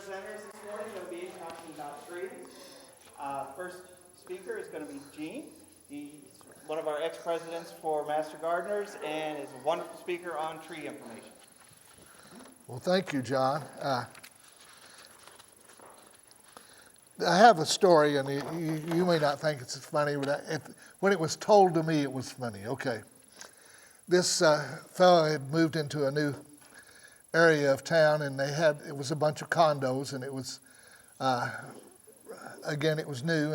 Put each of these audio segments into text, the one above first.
presenters this morning. They'll be talking about trees. First speaker is going to be Gene. He's one of our ex-presidents for Master Gardeners and is a wonderful speaker on tree information. Well, thank you, John. I have a story, and you may not think it's funny, but when it was told to me, it was funny. Okay. This fellow had moved into a new area of town, and it was a bunch of condos, and it was, again, it was new,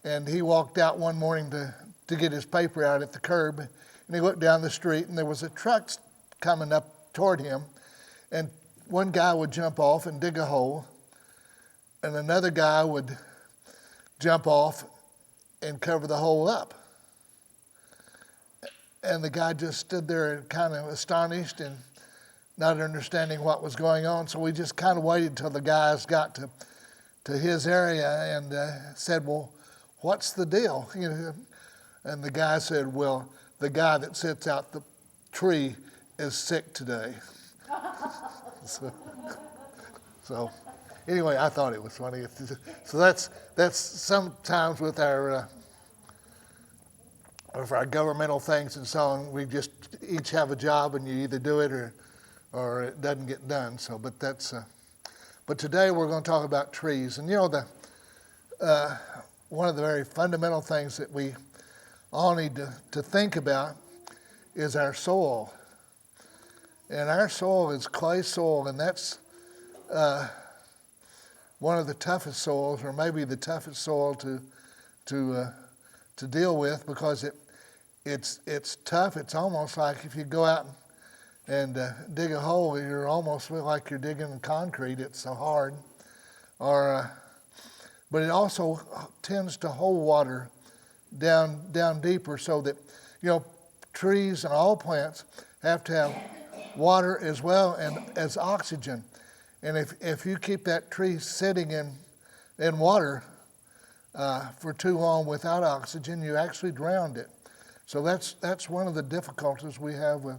and he walked out one morning to get his paper out at the curb, and he looked down the street, and there was a truck coming up toward him, and one guy would jump off and dig a hole, and another guy would jump off and cover the hole up. And the guy just stood there kind of astonished and not understanding what was going on. So we just kind of waited till the guys got to his area and said, well, what's the deal? And the guy said, well, the guy that sits out the tree is sick today. So anyway, I thought it was funny. So that's sometimes with our governmental things and so on. We just each have a job, and you either do it or it doesn't get done. So, but today we're going to talk about trees, and one of the very fundamental things that we all need to think about is our soil, and our soil is clay soil, and that's one of the toughest soils, or maybe the toughest soil to deal with, because it's tough. It's almost like if you go out and dig a hole, you're almost feel like you're digging in concrete. It's so hard. But it also tends to hold water down deeper, so that trees and all plants have to have water as well and as oxygen. And if you keep that tree sitting in water for too long without oxygen, you actually drowned it. So that's one of the difficulties we have with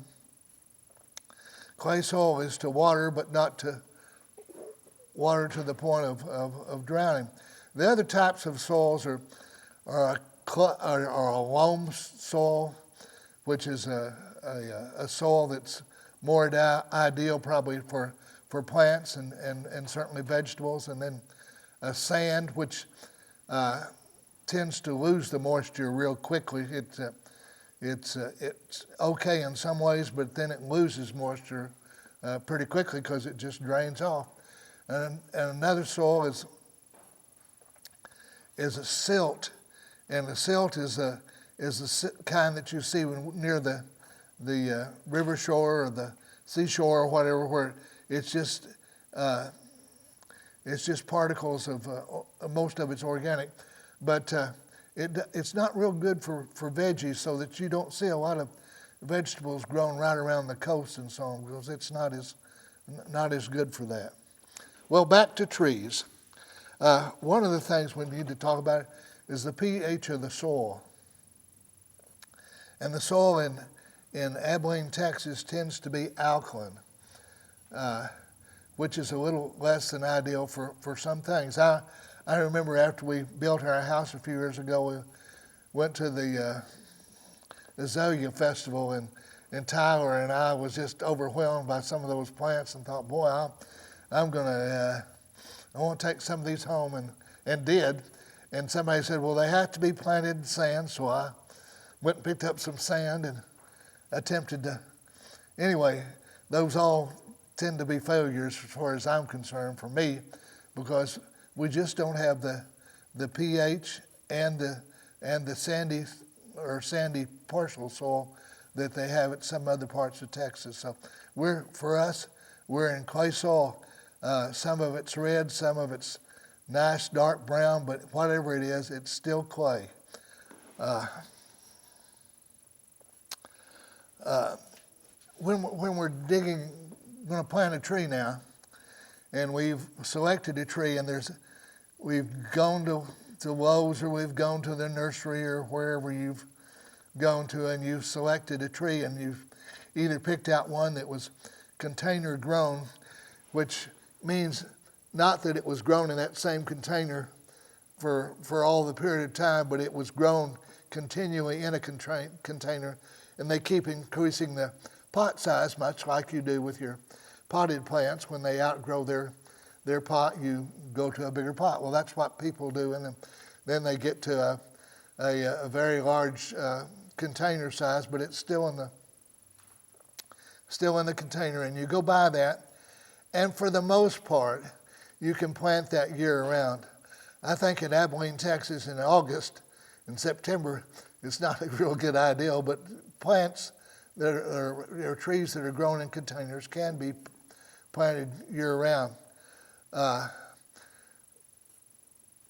clay soil, is to water, but not to water to the point of drowning. The other types of soils are a loam soil, which is a soil that's more ideal probably for plants and certainly vegetables, and then a sand, which tends to lose the moisture real quickly. It's okay in some ways, but then it loses moisture pretty quickly because it just drains off. And another soil is a silt, and the silt is the kind that you see near the river shore or the seashore or whatever, where it's just particles of most of it's organic, but it's not real good for veggies, so that you don't see a lot of vegetables grown right around the coast and so on, because it's not as good for that. Well, back to trees. One of the things we need to talk about is the pH of the soil. And the soil in Abilene, Texas tends to be alkaline, which is a little less than ideal for some things. I remember after we built our house a few years ago, we went to the Azalea Festival, and Tyler and I was just overwhelmed by some of those plants and thought, boy, I want to take some of these home, and did. And somebody said, well, they have to be planted in sand, so I went and picked up some sand and attempted to. Anyway, those all tend to be failures as far as I'm concerned for me, because we just don't have the pH and the sandy partial soil that they have at some other parts of Texas. So we're in clay soil. Some of it's red, some of it's nice dark brown, but whatever it is, it's still clay. When we're going to plant a tree now, and we've selected a tree, and we've gone to Lowe's, or we've gone to the nursery, or wherever you've gone to, and you've selected a tree, and you've either picked out one that was container grown, which means not that it was grown in that same container for all the period of time, but it was grown continually in a container, and they keep increasing the pot size, much like you do with your potted plants. When they outgrow their pot, you go to a bigger pot. Well, that's what people do, and then they get to a very large container size, but it's still in the container, and you go by that, and for the most part, you can plant that year round. I think in Abilene, Texas, in August and September, it's not a real good idea, but plants that are trees that are grown in containers can be planted year round.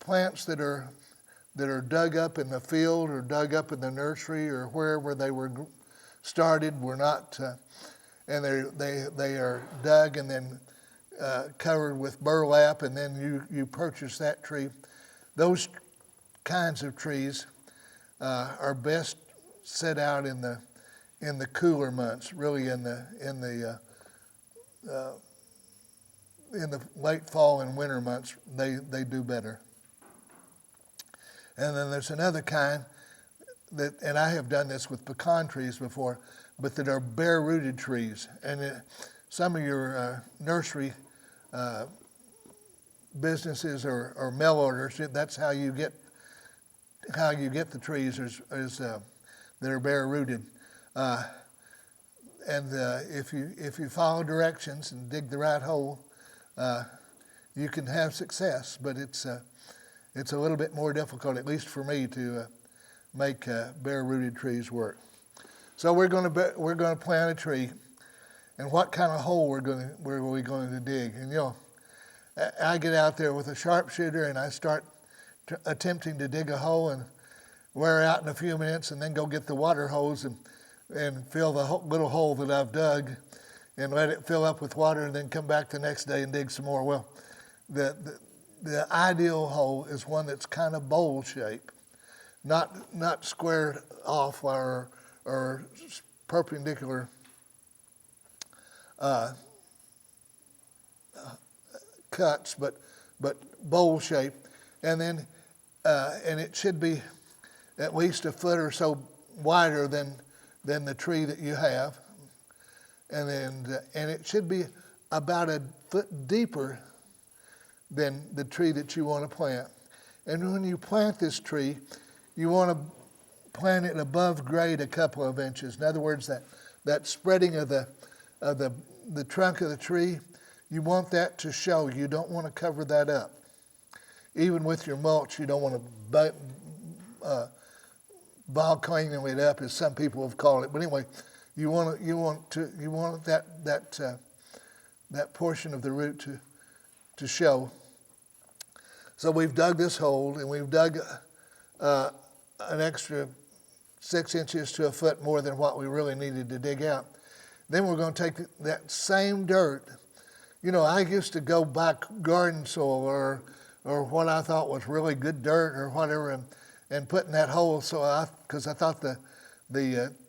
Plants that are dug up in the field or dug up in the nursery or wherever they were started were not, and they are dug and then covered with burlap, and then you purchase that tree. Those kinds of trees are best set out in the cooler months, really in the late fall and winter months. They do better. And then there's another kind that, and I have done this with pecan trees before, but that are bare-rooted trees. And some of your nursery businesses or mail orders, that's how you get the trees is that are bare-rooted. And if you follow directions and dig the right hole, you can have success. But it's a little bit more difficult, at least for me, to make bare-rooted trees work. So we're going to plant a tree, and what kind of hole we're we going to dig? And I get out there with a sharpshooter and I start attempting to dig a hole and wear out in a few minutes, and then go get the water hose and fill the little hole that I've dug and let it fill up with water, and then come back the next day and dig some more. Well, the ideal hole is one that's kind of bowl shaped, not squared off or perpendicular cuts, but bowl shaped, and then and it should be at least a foot or so wider than the tree that you have, and it should be about a foot deeper than the tree that you want to plant. And when you plant this tree, you want to plant it above grade a couple of inches. In other words, that spreading of the trunk of the tree, you want that to show. You don't want to cover that up. Even with your mulch, you don't want to volcano it up, as some people have called it. But anyway, you want that portion of the root to show. So we've dug this hole, and we've dug an extra 6 inches to a foot more than what we really needed to dig out. Then we're going to take that same dirt. I used to go buy garden soil or what I thought was really good dirt or whatever, and put in that hole, because I thought the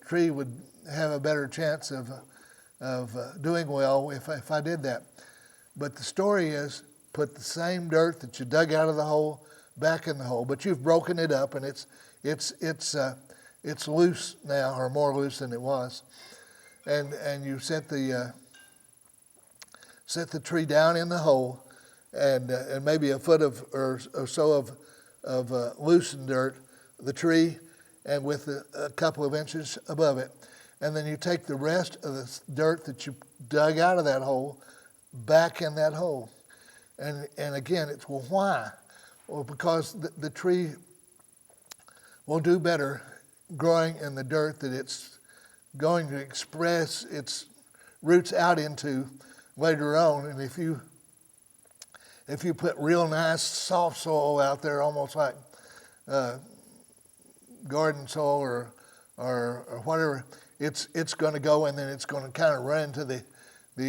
tree would have a better chance of doing well if I did that. But the story is, put the same dirt that you dug out of the hole back in the hole, but you've broken it up, and it's loose now, or more loose than it was, and you set the tree down in the hole, and maybe a foot or so of loosened dirt, the tree, and with a couple of inches above it. And then you take the rest of the dirt that you dug out of that hole back in that hole. And again, it's, well, why? Well, because the tree will do better growing in the dirt that it's going to express its roots out into later on. And if you put real nice soft soil out there, almost like garden soil or whatever, it's going to go, and then it's going to kind of run into the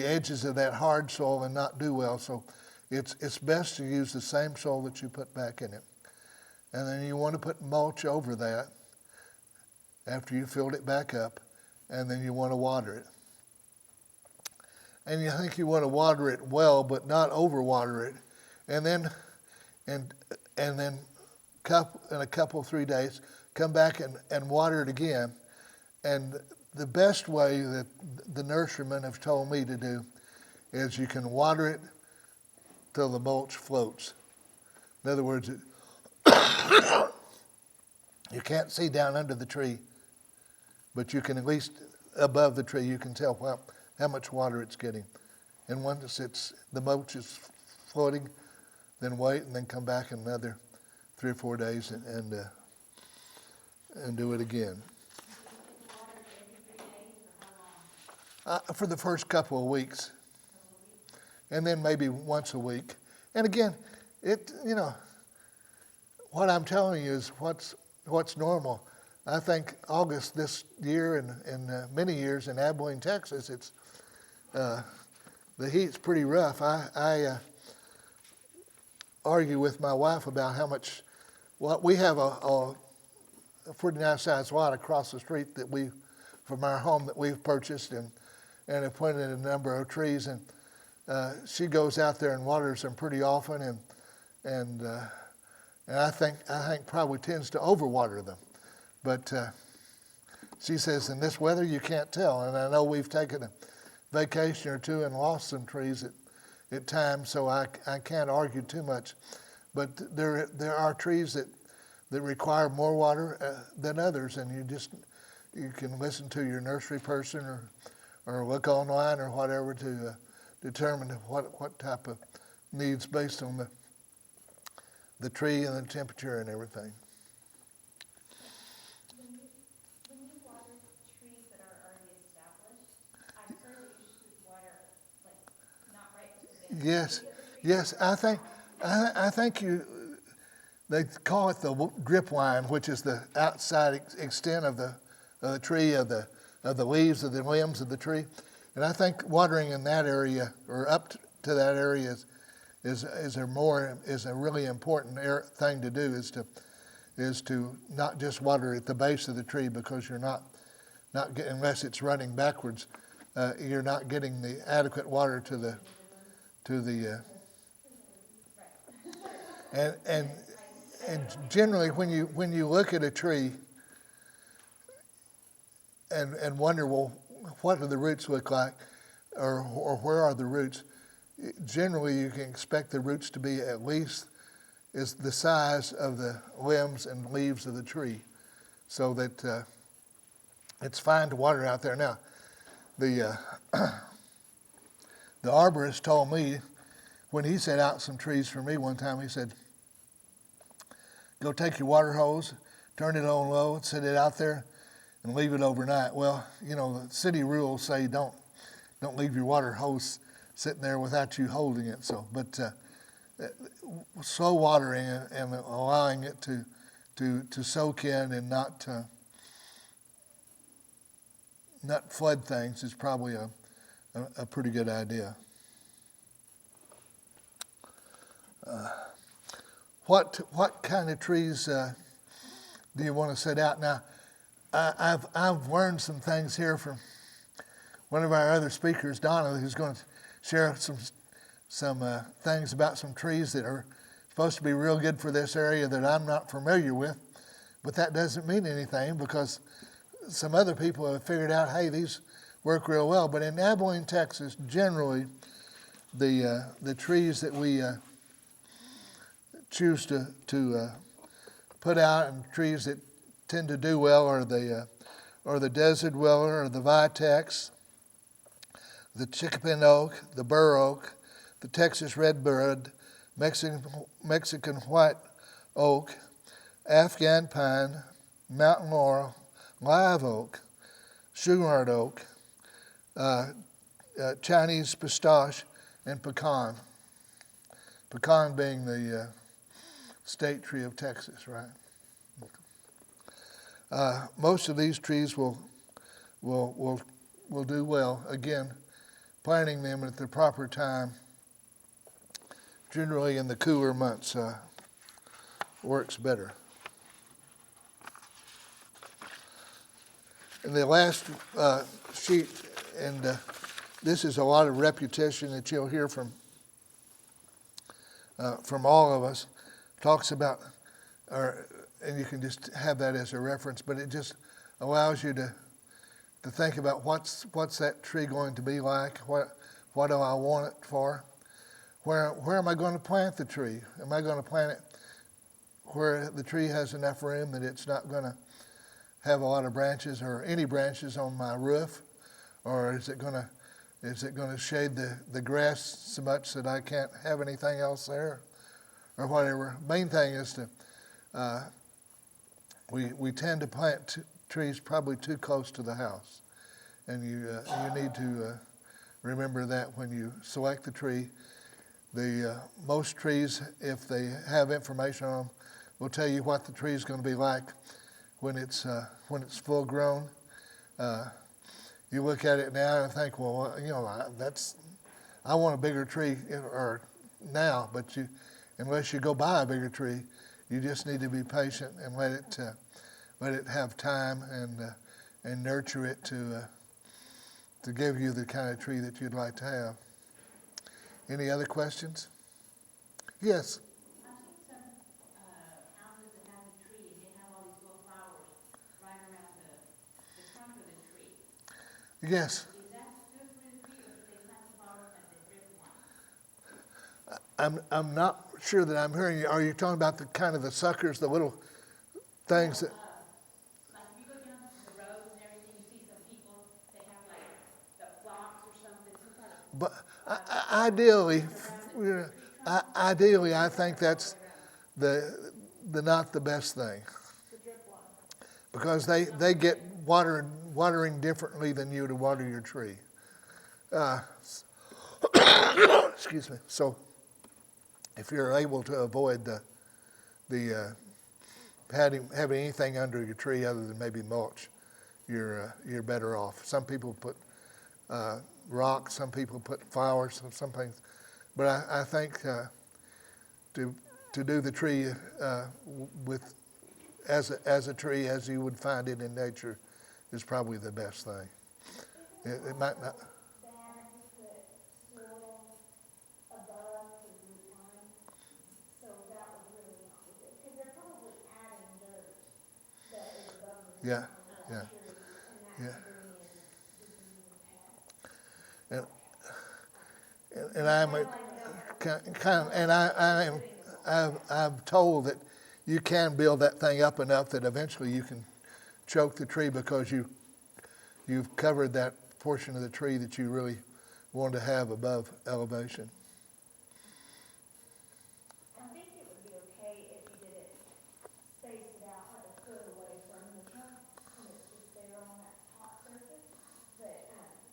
edges of that hard soil and not do well. So it's best to use the same soil that you put back in it. And then you want to put mulch over that after you filled it back up, and then you want to water it. And you think you want to water it well, but not overwater it. and then in a couple 3 days, come back and water it again. And the best way that the nurserymen have told me to do is you can water it till the mulch floats. In other words, you can't see down under the tree, but you can at least above the tree, you can tell how much water it's getting. And once the mulch is floating, then wait and then come back another 3 or 4 days and do it again. For the first couple of weeks, and then maybe once a week. And again, what I'm telling you is what's normal. I think August this year and many years in Abilene, Texas, it's the heat's pretty rough. I argue with my wife about how much. Well, we have a 49-size lot across the street from our home that we've purchased and have planted a number of trees, and she goes out there and waters them pretty often, and I think probably tends to overwater them, but she says in this weather you can't tell, and I know we've taken a vacation or two and lost some trees at times, so I can't argue too much, but there are trees that require more water than others, and you can listen to your nursery person or look online or whatever to determine what type of needs based on the tree and the temperature and everything. When you water trees that are already established, I've heard that you should water not right at the beginning. Yes. I think they call it the drip line, which is the outside extent of the tree, of the leaves, of the limbs of the tree. And I think watering in that area or up to that area is a really important thing to do, is to not just water at the base of the tree, because you're not getting, unless it's running backwards, you're not getting the adequate water to the and generally when you look at a tree and wonder, well, what do the roots look like, or where are the roots? Generally, you can expect the roots to be at least is the size of the limbs and leaves of the tree, so that it's fine to water out there. Now, the arborist told me when he set out some trees for me one time, he said, go take your water hose, turn it on low, set it out there, and leave it overnight. Well, the city rules say don't leave your water hose sitting there without you holding it. So, but slow watering and allowing it to soak in and not flood things is probably a pretty good idea. What kind of trees do you want to set out? Now, I've learned some things here from one of our other speakers, Donna, who's going to share some things about some trees that are supposed to be real good for this area that I'm not familiar with. But that doesn't mean anything, because some other people have figured out, hey, these work real well. But in Abilene, Texas, generally, the trees that we choose to put out, and trees that tend to do well are the desert willow or the vitex, the chickapin oak, the bur oak, the Texas redbud, Mexican white oak, Afghan pine, mountain laurel, live oak, sugarheart oak, Chinese pistache, and pecan. Pecan being the state tree of Texas, right? Most of these trees will do well. Again, planting them at the proper time, generally in the cooler months, works better. And the last sheet, and this is a lot of repetition that you'll hear from from all of us talks about, and you can just have that as a reference, but it just allows you to think about what's that tree going to be like, what do I want it for, where am I going to plant the tree? Am I going to plant it where the tree has enough room that it's not going to have a lot of branches or any branches on my roof, or is it going to shade the grass so much that I can't have anything else there, or whatever? Main thing is to we tend to plant trees probably too close to the house, and you need to remember that when you select the tree. The most trees, if they have information on them, will tell you what the tree is going to be like when it's full grown. You look at it now and think, well, I want a bigger tree or now, but unless you go buy a bigger tree, you just need to be patient and let it have time and nurture it to give you the kind of tree that you'd like to have. Any other questions? Yes. I've seen some houses that have the tree, and they have all these little flowers right around the trunk of the tree. Yes. Is that good for the tree, or do they plant the flowers and they rip one? I'm not sure that I'm hearing you. Are you talking about the kind of the suckers, the little things that? Like if you go down the roads and everything, you see some people, they have like the flocks or something, some kind of. But ideally, I think that's the not the best thing, because they get watering differently than you to water your tree. Excuse me. So, if you're able to avoid having anything under your tree other than maybe mulch, you're better off. Some people put rocks, some people put flowers, some things, but I think to do the tree with as a tree as you would find it in nature is probably the best thing. It might not. Yeah, yeah, yeah. And I'm I'm told that you can build that thing up enough that eventually you can choke the tree because you've covered that portion of the tree that you really want to have above elevation. I think it would be okay if you did it spaced it out like a foot away from the trunk, and it's just there on that top surface, but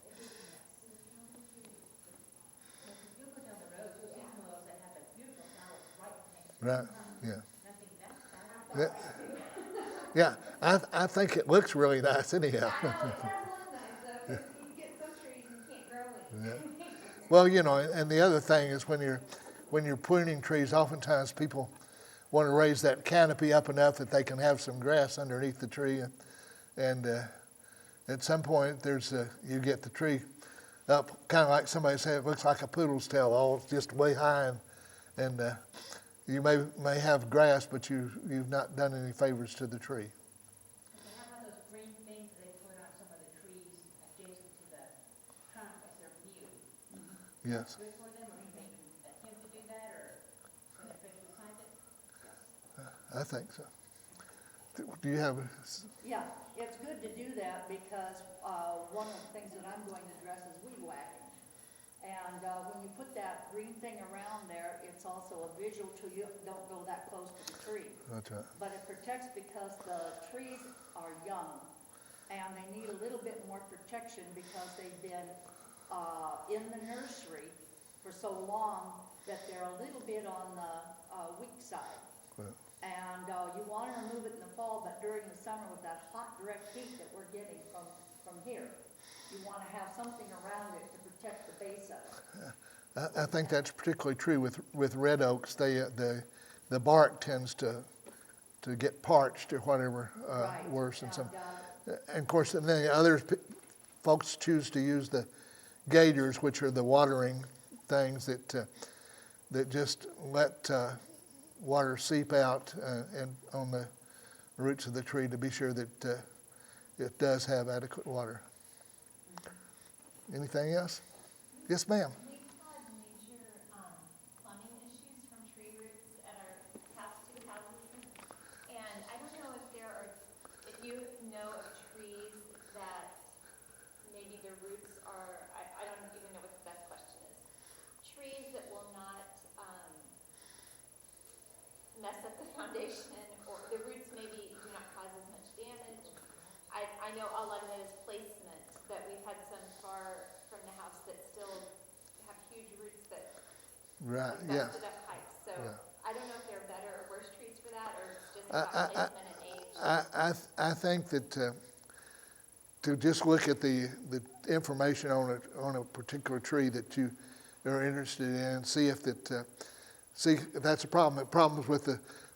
if it's in that center of the tree, it's pretty fine. If you go down the road, you'll see some of those that have the beautiful flowers right next to Right? it. Yeah. And I think that's Yeah. Yeah. I think it looks really nice anyhow. I know, it does look nice though, because you get some trees and you can't grow any. Yeah. Well, and the other thing is when you're pruning trees, oftentimes people want to raise that canopy up enough that they can have some grass underneath the tree, and at some point you get the tree up, kind of like somebody said, it looks like a poodle's tail, all just way high, and you may have grass, but you've not done any favors to the tree. How about those green things that they put on some of the trees adjacent to the trunk as their view? Yes. Good for them, or do you think attempt to do that, or beneficial behind it? I think so. Do you have? Yeah, it's good to do that because one of the things that I'm going to address is weed whacking. And when you put that green thing around there, it's also a visual to you don't go that close to the tree. That's right. But it protects because the trees are young and they need a little bit more protection because they've been in the nursery for so long that they're a little bit on the weak side. Right. And you want to remove it in the fall, but during the summer with that hot direct heat that we're getting from here, you want to have something around it to protect the base of it. I think that's particularly true with red oaks. The bark tends to get parched or whatever Right. worse. And And, of course, and then others folks choose to use the gators, which are the watering things that just let water seep out and on the roots of the tree to be sure that it does have adequate water. Anything else? Yes, ma'am. We've had major plumbing issues from tree roots at our past two houses. And I don't know if you know of trees that maybe their roots are, I don't even know what the best question is. Trees that will not mess up the foundation, or the roots maybe do not cause as much damage. I know a lot of it is placement, but we've had some far from the house that still have huge roots that Right, have yeah. busted up pipes. So Yeah. I don't know if there are better or worse trees for that, or it's just about placement and age. I think that to just look at the information on a particular tree that you are interested in, see if that's a problem. Problems with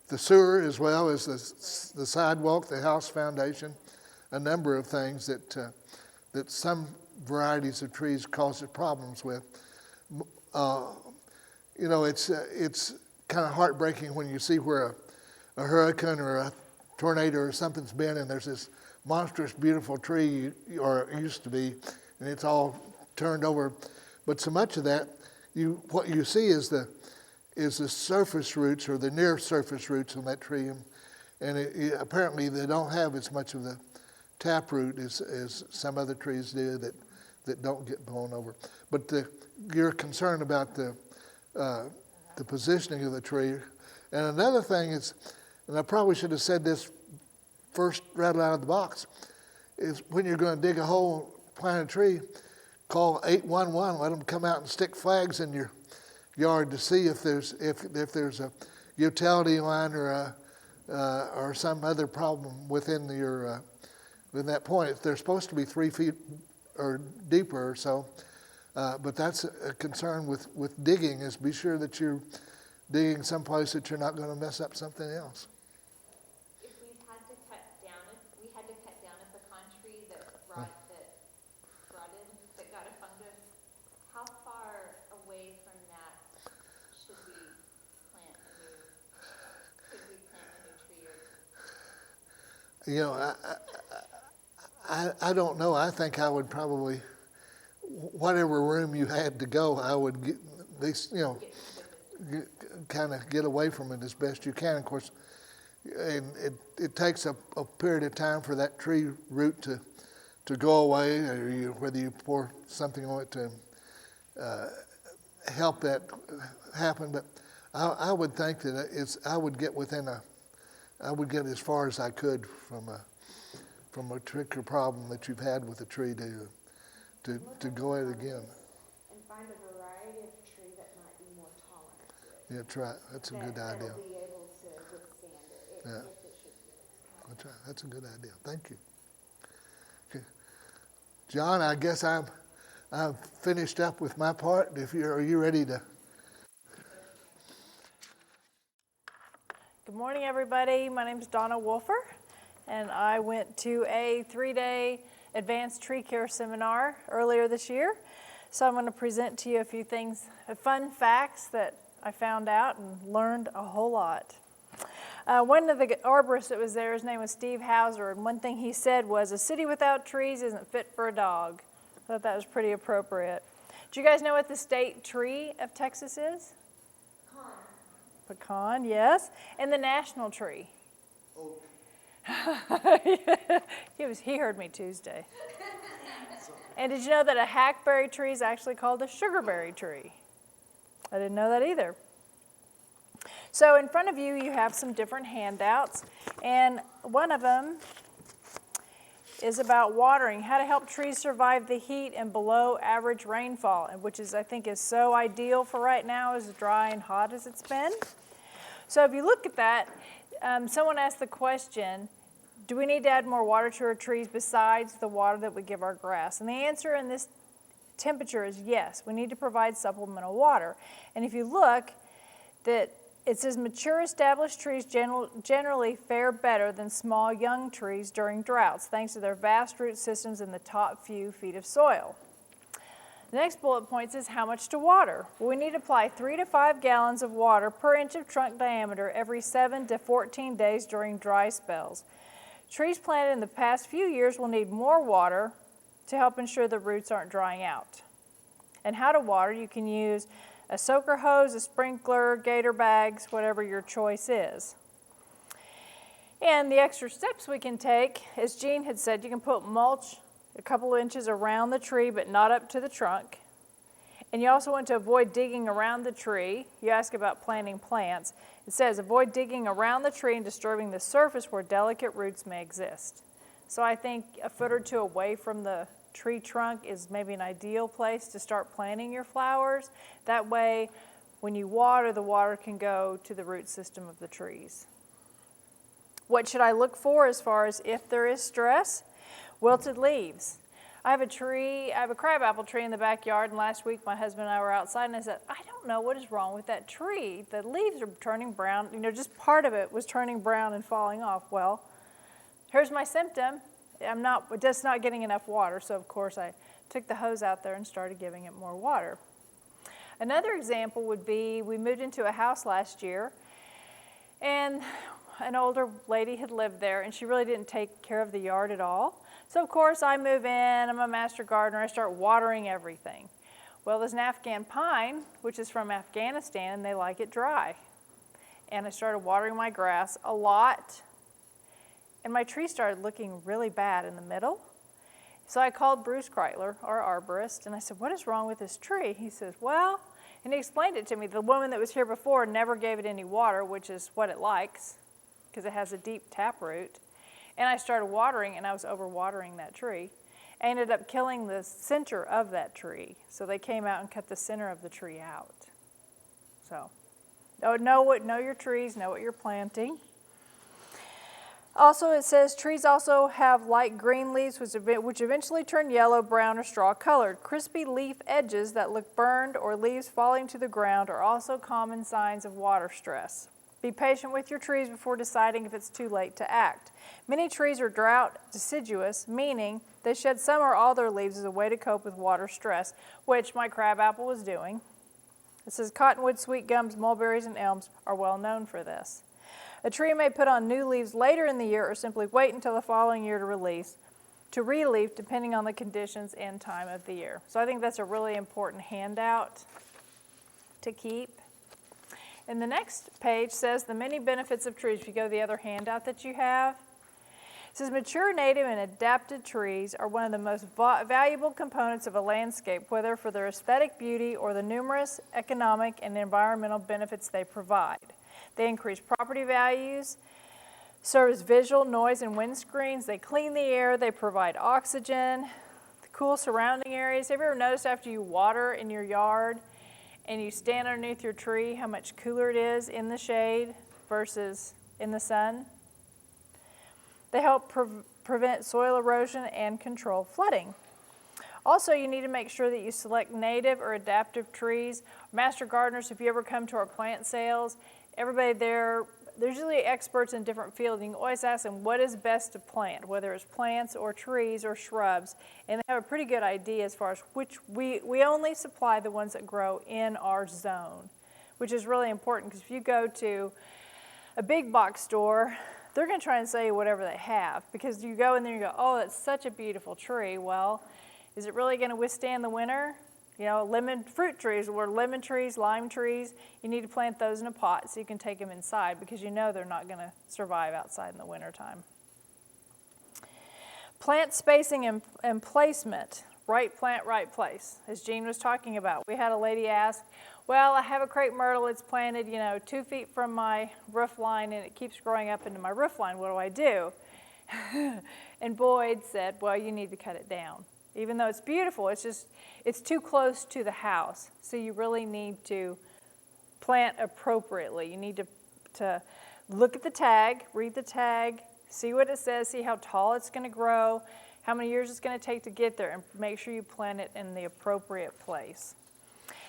the sewer as well as the sidewalk, the house foundation, a number of things that some varieties of trees causes problems with. It's kind of heartbreaking when you see where a hurricane or a tornado or something's been, and there's this monstrous, beautiful tree, or it used to be, and it's all turned over. But so much of that, what you see is the surface roots or the near surface roots on that tree, and apparently they don't have as much of the taproot as some other trees do that don't get blown over. But you're concerned about the positioning of the tree. And another thing is, and I probably should have said this first right out of the box, is when you're going to dig a hole, plant a tree, call 811, let them come out and stick flags in your yard to see if there's a utility line or some other problem within that point. They're supposed to be 3 feet or deeper or so, but that's a concern with digging, is be sure that you're digging someplace that you're not going to mess up something else. If we had to cut down a pecan tree that rotted, that got a fungus, how far away from that could we plant a new tree? I don't know. I think I would probably, whatever room you had to go, I would get these, kind of get away from it as best you can. Of course, and it takes a period of time for that tree root to go away, or whether you pour something on it to help that happen. But I would think that I would get as far as I could from a particular problem that you've had with a tree to go at it again. And find a variety of tree that might be more tolerant to it. Yeah, try it. That's a good idea. That'll be able to withstand it Yeah. if it should be. That's right. That's a good idea. Thank you. Okay. John, I guess I've finished up with my part. Are you ready to? Good morning, everybody. My name is Donna Wolfer, and I went to a 3-day advanced tree care seminar earlier this year. So I'm going to present to you a few things, fun facts that I found out and learned a whole lot. One of the arborists that was there, his name was Steve Hauser, and one thing he said was, "A city without trees isn't fit for a dog." I thought that was pretty appropriate. Do you guys know what the state tree of Texas is? Pecan, yes. And the national tree? Oak. He heard me Tuesday. And did you know that a hackberry tree is actually called a sugarberry tree? I didn't know that either. So in front of you, you have some different handouts. And one of them is about watering, how to help trees survive the heat and below average rainfall, which I think is so ideal for right now, as dry and hot as it's been. So if you look at that, someone asked the question, do we need to add more water to our trees besides the water that we give our grass? And the answer in this temperature is yes, we need to provide supplemental water. And if you look, that it says mature established trees generally fare better than small young trees during droughts, thanks to their vast root systems in the top few feet of soil. The next bullet point says how much to water. Well, we need to apply 3 to 5 gallons of water per inch of trunk diameter every 7 to 14 days during dry spells. Trees planted in the past few years will need more water to help ensure the roots aren't drying out. And how to water, you can use a soaker hose, a sprinkler, gator bags, whatever your choice is. And the extra steps we can take, as Gene had said, you can put mulch a couple of inches around the tree, but not up to the trunk. And you also want to avoid digging around the tree. You ask about planting plants. It says avoid digging around the tree and disturbing the surface where delicate roots may exist. So I think a foot or two away from the tree trunk is maybe an ideal place to start planting your flowers. That way, when you water, the water can go to the root system of the trees. What should I look for as far as if there is stress? Wilted leaves. I have a crabapple tree in the backyard, and last week my husband and I were outside, and I said, I don't know what is wrong with that tree. The leaves are turning brown. Just part of it was turning brown and falling off. Well, here's my symptom. Just not getting enough water, so of course I took the hose out there and started giving it more water. Another example would be we moved into a house last year, and an older lady had lived there, and she really didn't take care of the yard at all. So, of course, I move in, I'm a master gardener, I start watering everything. Well, there's an Afghan pine, which is from Afghanistan, and they like it dry. And I started watering my grass a lot, and my tree started looking really bad in the middle. So I called Bruce Kreitler, our arborist, and I said, what is wrong with this tree? He says, well, and he explained it to me. The woman that was here before never gave it any water, which is what it likes, because it has a deep taproot. And I started watering, and I was overwatering that tree. I ended up killing the center of that tree. So they came out and cut the center of the tree out. So know your trees, know what you're planting. Also, it says trees also have light green leaves, which eventually turn yellow, brown, or straw-colored. Crispy leaf edges that look burned or leaves falling to the ground are also common signs of water stress. Be patient with your trees before deciding if it's too late to act. Many trees are drought deciduous, meaning they shed some or all their leaves as a way to cope with water stress, which my crabapple was doing. It says cottonwood, sweet gums, mulberries, and elms are well known for this. A tree may put on new leaves later in the year or simply wait until the following year to re-leaf depending on the conditions and time of the year. So I think that's a really important handout to keep. And the next page says the many benefits of trees. If you go to the other handout that you have, it says mature, native, and adapted trees are one of the most valuable components of a landscape, whether for their aesthetic beauty or the numerous economic and environmental benefits they provide. They increase property values, serve as visual, noise, and wind screens. They clean the air. They provide oxygen, cool surrounding areas. Have you ever noticed after you water in your yard and you stand underneath your tree, how much cooler it is in the shade versus in the sun? They help prevent soil erosion and control flooding. Also, you need to make sure that you select native or adaptive trees. Master gardeners, if you ever come to our plant sales, everybody there's usually experts in different fields. You can always ask them what is best to plant, whether it's plants or trees or shrubs. And they have a pretty good idea as far as which we only supply the ones that grow in our zone, which is really important because if you go to a big box store, they're going to try and sell you whatever they have because you go in there and you go, oh, that's such a beautiful tree. Well, is it really going to withstand the winter? Lemon fruit trees or lemon trees, lime trees, you need to plant those in a pot so you can take them inside because you know they're not going to survive outside in the wintertime. Plant spacing and placement, right plant, right place, as Jean was talking about. We had a lady ask, well, I have a crepe myrtle, it's planted, 2 feet from my roof line and it keeps growing up into my roof line, what do I do? And Boyd said, well, you need to cut it down. Even though it's beautiful, it's too close to the house. So you really need to plant appropriately. You need to look at the tag, read the tag, see what it says, see how tall it's going to grow, how many years it's going to take to get there, and make sure you plant it in the appropriate place.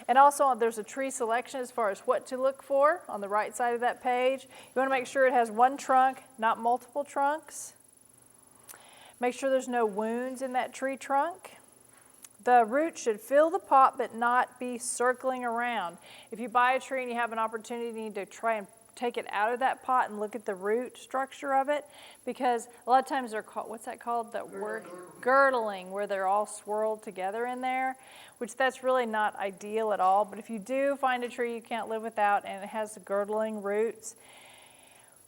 And also, there's a tree selection as far as what to look for on the right side of that page. You want to make sure it has one trunk, not multiple trunks. Make sure there's no wounds in that tree trunk. The roots should fill the pot but not be circling around. If you buy a tree and you have an opportunity to try and take it out of that pot and look at the root structure of it, because a lot of times they're called, what's that called, that word? Girdling, where they're all swirled together in there, which that's really not ideal at all. But if you do find a tree you can't live without and it has girdling roots,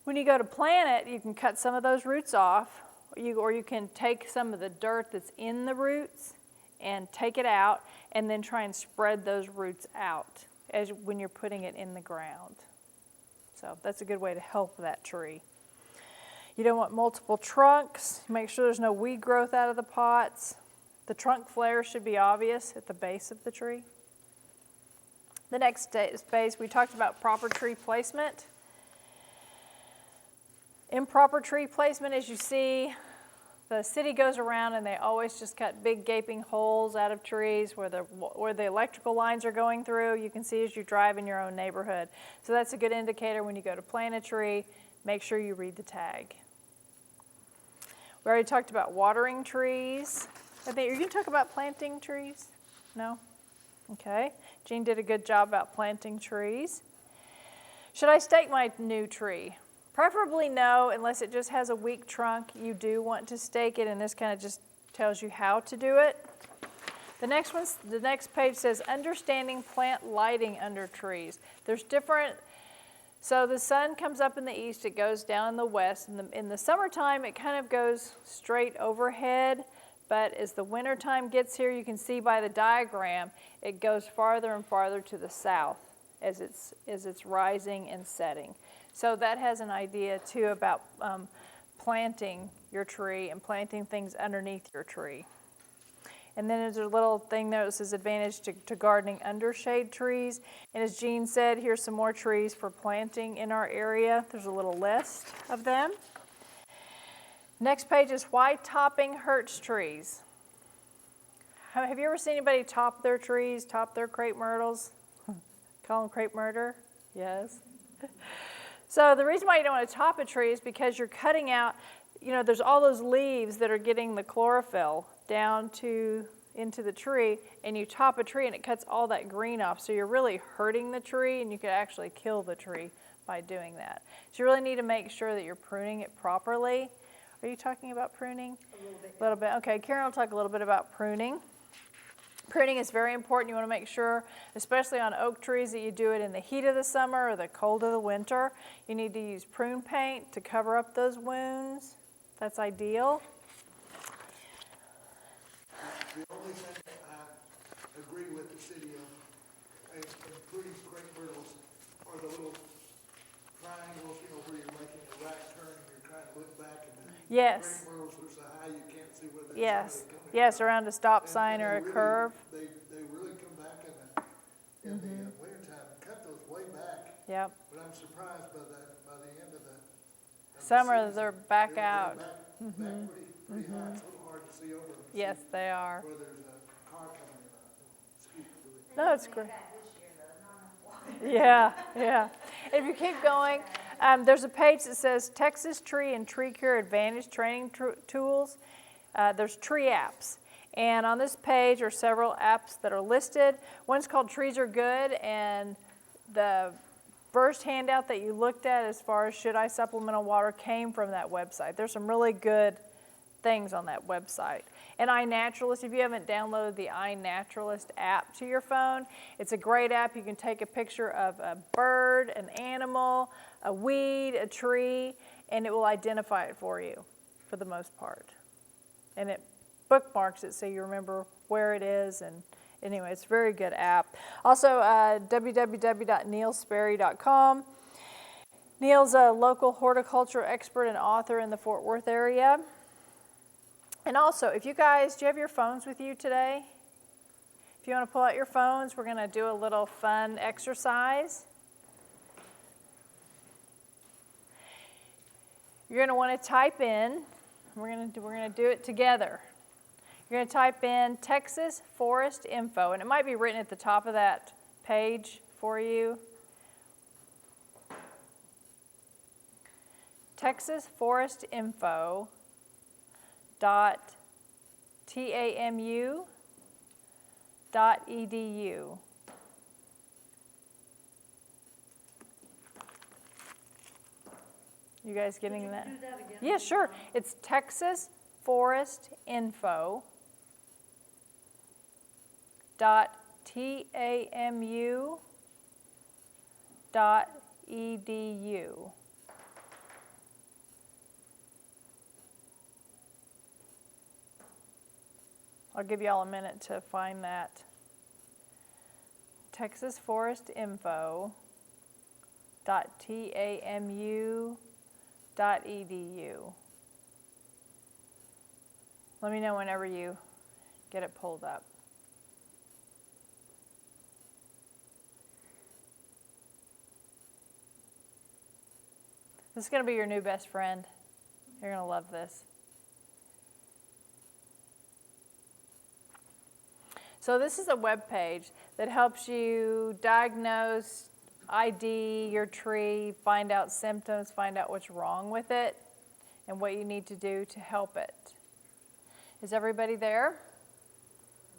when you go to plant it, you can cut some of those roots off, or you can take some of the dirt that's in the roots and take it out and then try and spread those roots out when you're putting it in the ground. So that's a good way to help that tree. You don't want multiple trunks. Make sure there's no weed growth out of the pots. The trunk flare should be obvious at the base of the tree. The next space, we talked about proper tree placement. Improper tree placement, as you see, the city goes around and they always just cut big gaping holes out of trees where the electrical lines are going through. You can see as you drive in your own neighborhood. So that's a good indicator when you go to plant a tree. Make sure you read the tag. We already talked about watering trees. I think, are you going to talk about planting trees? No? Okay. Jean did a good job about planting trees. Should I stake my new tree? Preferably no, unless it just has a weak trunk. You do want to stake it, and this kind of just tells you how to do it. The next page says understanding plant lighting under trees. There's different. So the sun comes up in the east, it goes down in the west. In the summertime, it kind of goes straight overhead, but as the wintertime gets here, you can see by the diagram, it goes farther and farther to the south as it's rising and setting. So that has an idea, too, about planting your tree and planting things underneath your tree. And then there's a little thing there that says advantage to gardening under shade trees. And as Jean said, here's some more trees for planting in our area. There's a little list of them. Next page is why topping hurts trees. Have you ever seen anybody top their trees, top their crepe myrtles? Call them crepe murder? Yes. So the reason why you don't want to top a tree is because you're cutting out, there's all those leaves that are getting the chlorophyll down into the tree, and you top a tree and it cuts all that green off. So you're really hurting the tree, and you could actually kill the tree by doing that. So you really need to make sure that you're pruning it properly. Are you talking about pruning? A little bit. Okay, Karen will talk a little bit about pruning. Pruning is very important. You want to make sure, especially on oak trees, that you do it in the heat of the summer or the cold of the winter. You need to use prune paint to cover up those wounds. That's ideal. The only thing I agree with the city of, and pruning crepe myrtles are the little triangles, where you're making a right turn and you're trying to look back, and the Yes. crepe myrtles are so high you can't see where they're Yes. coming Yes, from. around a stop And sign or a they really- curve. They really come back in the wintertime, cut those way back. Yep. But I'm surprised by the end of the Summer, season, they're back they're out. back pretty high. It's a little hard to see over them. Yes, they are. Where there's a car coming in. No, it's great. Yeah, yeah. If you keep going, there's a page that says Texas Tree and Tree Care Advantage Training Tools. There's tree apps. And on this page are several apps that are listed. One's called Trees Are Good, and the first handout that you looked at as far as should I supplemental water came from that website. There's some really good things on that website. And iNaturalist, if you haven't downloaded the iNaturalist app to your phone, it's a great app. You can take a picture of a bird, an animal, a weed, a tree, and it will identify it for you for the most part. And it bookmarks it so you remember where it is. And anyway, it's a very good app. Also, www.neilsperry.com. Neil's a local horticulture expert and author in the Fort Worth area. And also, do you have your phones with you today? If you want to pull out your phones, we're going to do a little fun exercise. You're going to want to type in, we're going to do it together. You're going to type in Texas Forest Info, and it might be written at the top of that page for you. Texas Forest Info. .tamu You guys getting Could that? you do that again? Yeah, sure. It's Texas Forest Info .tamu .edu. I'll give y'all a minute to find that. Texas Forest Info .tamu .edu. Let me know whenever you get it pulled up. This is going to be your new best friend. You're going to love this. So this is a web page that helps you diagnose, ID your tree, find out symptoms, find out what's wrong with it, and what you need to do to help it. Is everybody there?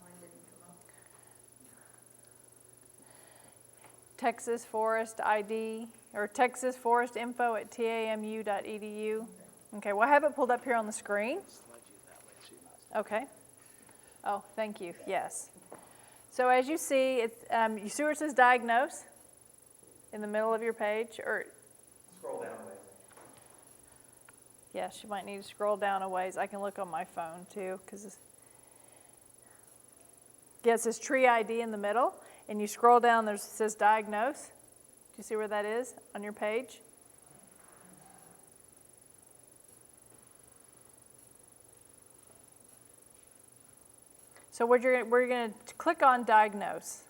Mine didn't come up. Texas Forest ID or Texas Forest Info at tamu.edu. Okay, well I have it pulled up here on the screen. Okay. Oh, thank you. Yes. So as you see, it's you see where it says diagnose in the middle of your page, or Scroll down a ways. yes, you might need to scroll down a ways. I can look on my phone too, because yeah, it says tree ID in the middle, and you scroll down. It says diagnose. Do you see where that is on your page? So we're going to click on diagnose.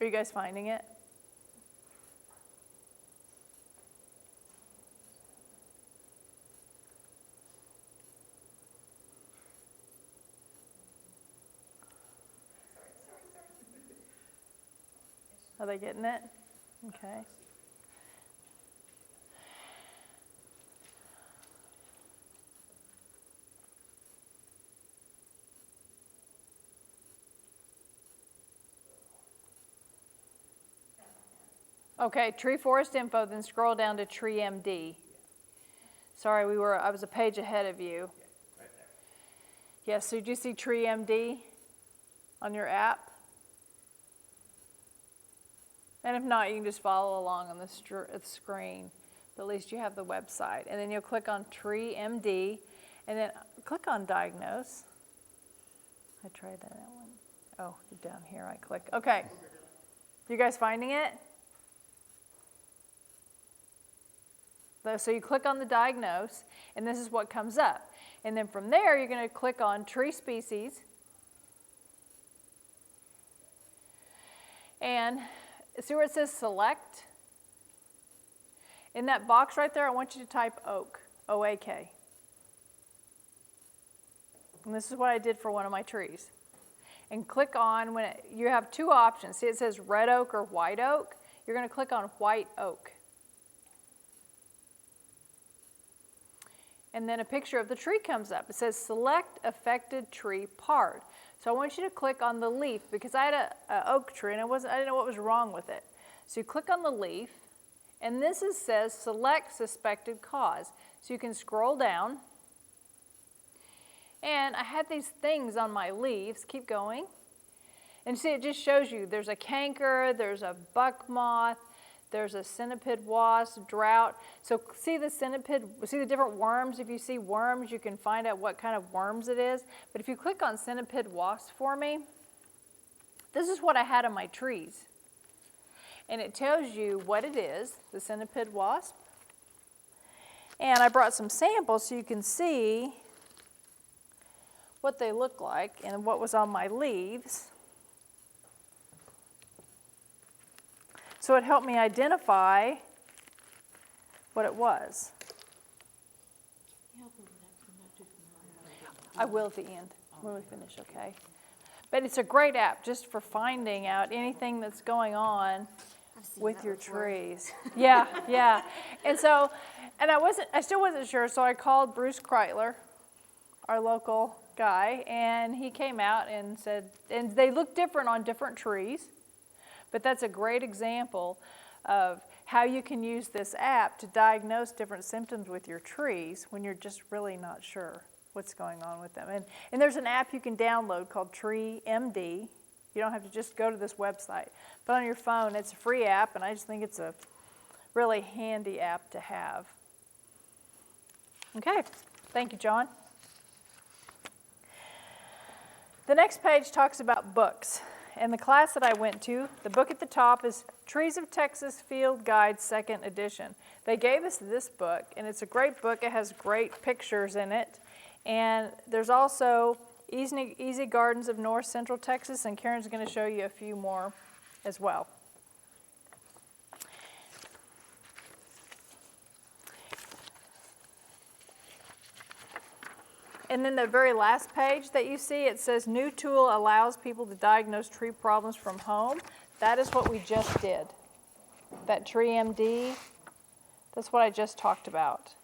Are you guys finding it? Are they getting it? Okay. Okay, tree forest info, then scroll down to tree MD. Sorry, I was a page ahead of you. Right there. Yes, so did you see tree MD on your app? And if not, you can just follow along on the screen. But at least you have the website. And then you'll click on tree MD, and then click on diagnose. I tried that one. Oh, down here I click. Okay. You guys finding it? So you click on the diagnose, and this is what comes up. And then from there, you're going to click on tree species. And see where it says select? In that box right there, I want you to type oak, O-A-K. And this is what I did for one of my trees. And click on, you have two options. See, it says red oak or white oak. You're going to click on white oak. And then a picture of the tree comes up. It says select affected tree part. So I want you to click on the leaf, because I had an oak tree and I didn't know what was wrong with it. So you click on the leaf, and this says select suspected cause. So you can scroll down. And I had these things on my leaves. Keep going. And see, it just shows you there's a canker, there's a buck moth, there's a centipede wasp, drought. So see the different worms. If you see worms, you can find out what kind of worms it is. But if you click on centipede wasp for me, this is what I had on my trees. And it tells you what it is, the centipede wasp. And I brought some samples so you can see what they look like and what was on my leaves. So it helped me identify what it was. I will at the end when we finish, okay? But it's a great app just for finding out anything that's going on with your trees. Yeah, yeah. And so, and I still wasn't sure, so I called Bruce Kreitler, our local guy, and he came out and said, and they look different on different trees, but that's a great example of how you can use this app to diagnose different symptoms with your trees when you're just really not sure what's going on with them. And there's an app you can download called Tree MD. You don't have to just go to this website. But on your phone, it's a free app, and I just think it's a really handy app to have. Okay, thank you, John. The next page talks about books. And the class that I went to, the book at the top is Trees of Texas Field Guide, 2nd edition. They gave us this book, and it's a great book. It has great pictures in it. And there's also Easy Gardens of North Central Texas, and Karen's going to show you a few more as well. And then the very last page that you see, it says new tool allows people to diagnose tree problems from home. That is what we just did. That Tree MD, that's what I just talked about.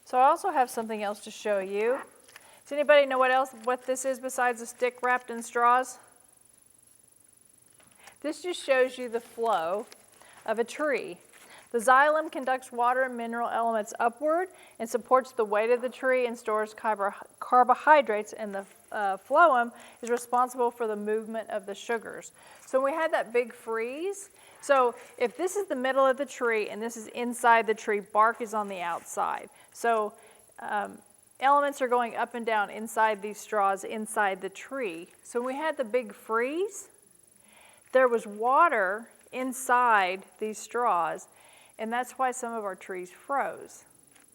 So I also have something else to show you. Does anybody know what this is besides a stick wrapped in straws? This just shows you the flow of a tree. The xylem conducts water and mineral elements upward and supports the weight of the tree and stores carbohydrates, and the phloem is responsible for the movement of the sugars. So when we had that big freeze, so if this is the middle of the tree and this is inside the tree, bark is on the outside. So elements are going up and down inside these straws inside the tree. So when we had the big freeze, there was water inside these straws. And that's why some of our trees froze,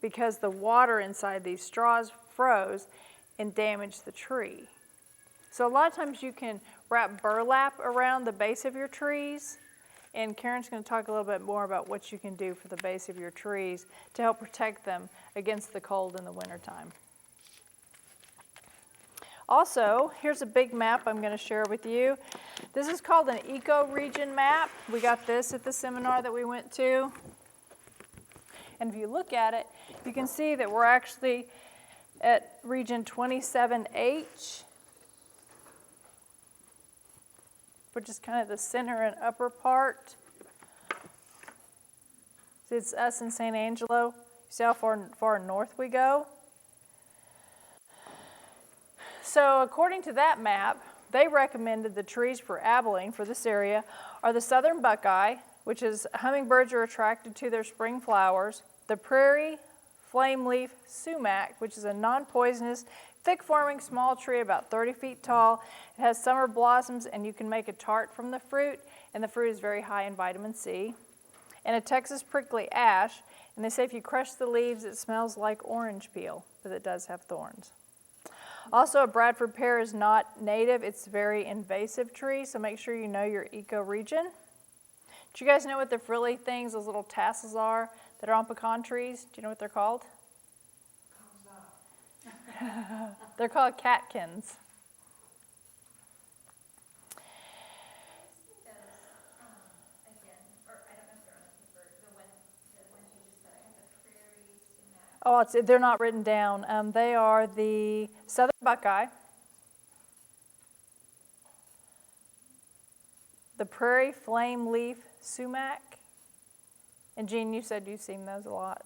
because the water inside these straws froze and damaged the tree. So a lot of times you can wrap burlap around the base of your trees, and Karen's going to talk a little bit more about what you can do for the base of your trees to help protect them against the cold in the wintertime. Also, here's a big map I'm going to share with you. This is called an ecoregion map. We got this at the seminar that we went to. And if you look at it, you can see that we're actually at region 27H, which is kind of the center and upper part. So it's us in San Angelo. You see how far north we go? So according to that map, they recommended the trees for Abilene, for this area, are the southern buckeye, which is hummingbirds are attracted to their spring flowers, the prairie flameleaf sumac, which is a non-poisonous, thick-forming small tree about 30 feet tall. It has summer blossoms, and you can make a tart from the fruit, and the fruit is very high in vitamin C. And a Texas prickly ash, and they say if you crush the leaves, it smells like orange peel, but it does have thorns. Also, a Bradford pear is not native. It's a very invasive tree, so make sure you know your ecoregion. Do you guys know what the frilly things, those little tassels are that are on pecan trees? Do you know what they're called? They're called catkins. Oh, they're not written down. They are the southern buckeye, the prairie flame leaf sumac, and Jean, you said you've seen those a lot,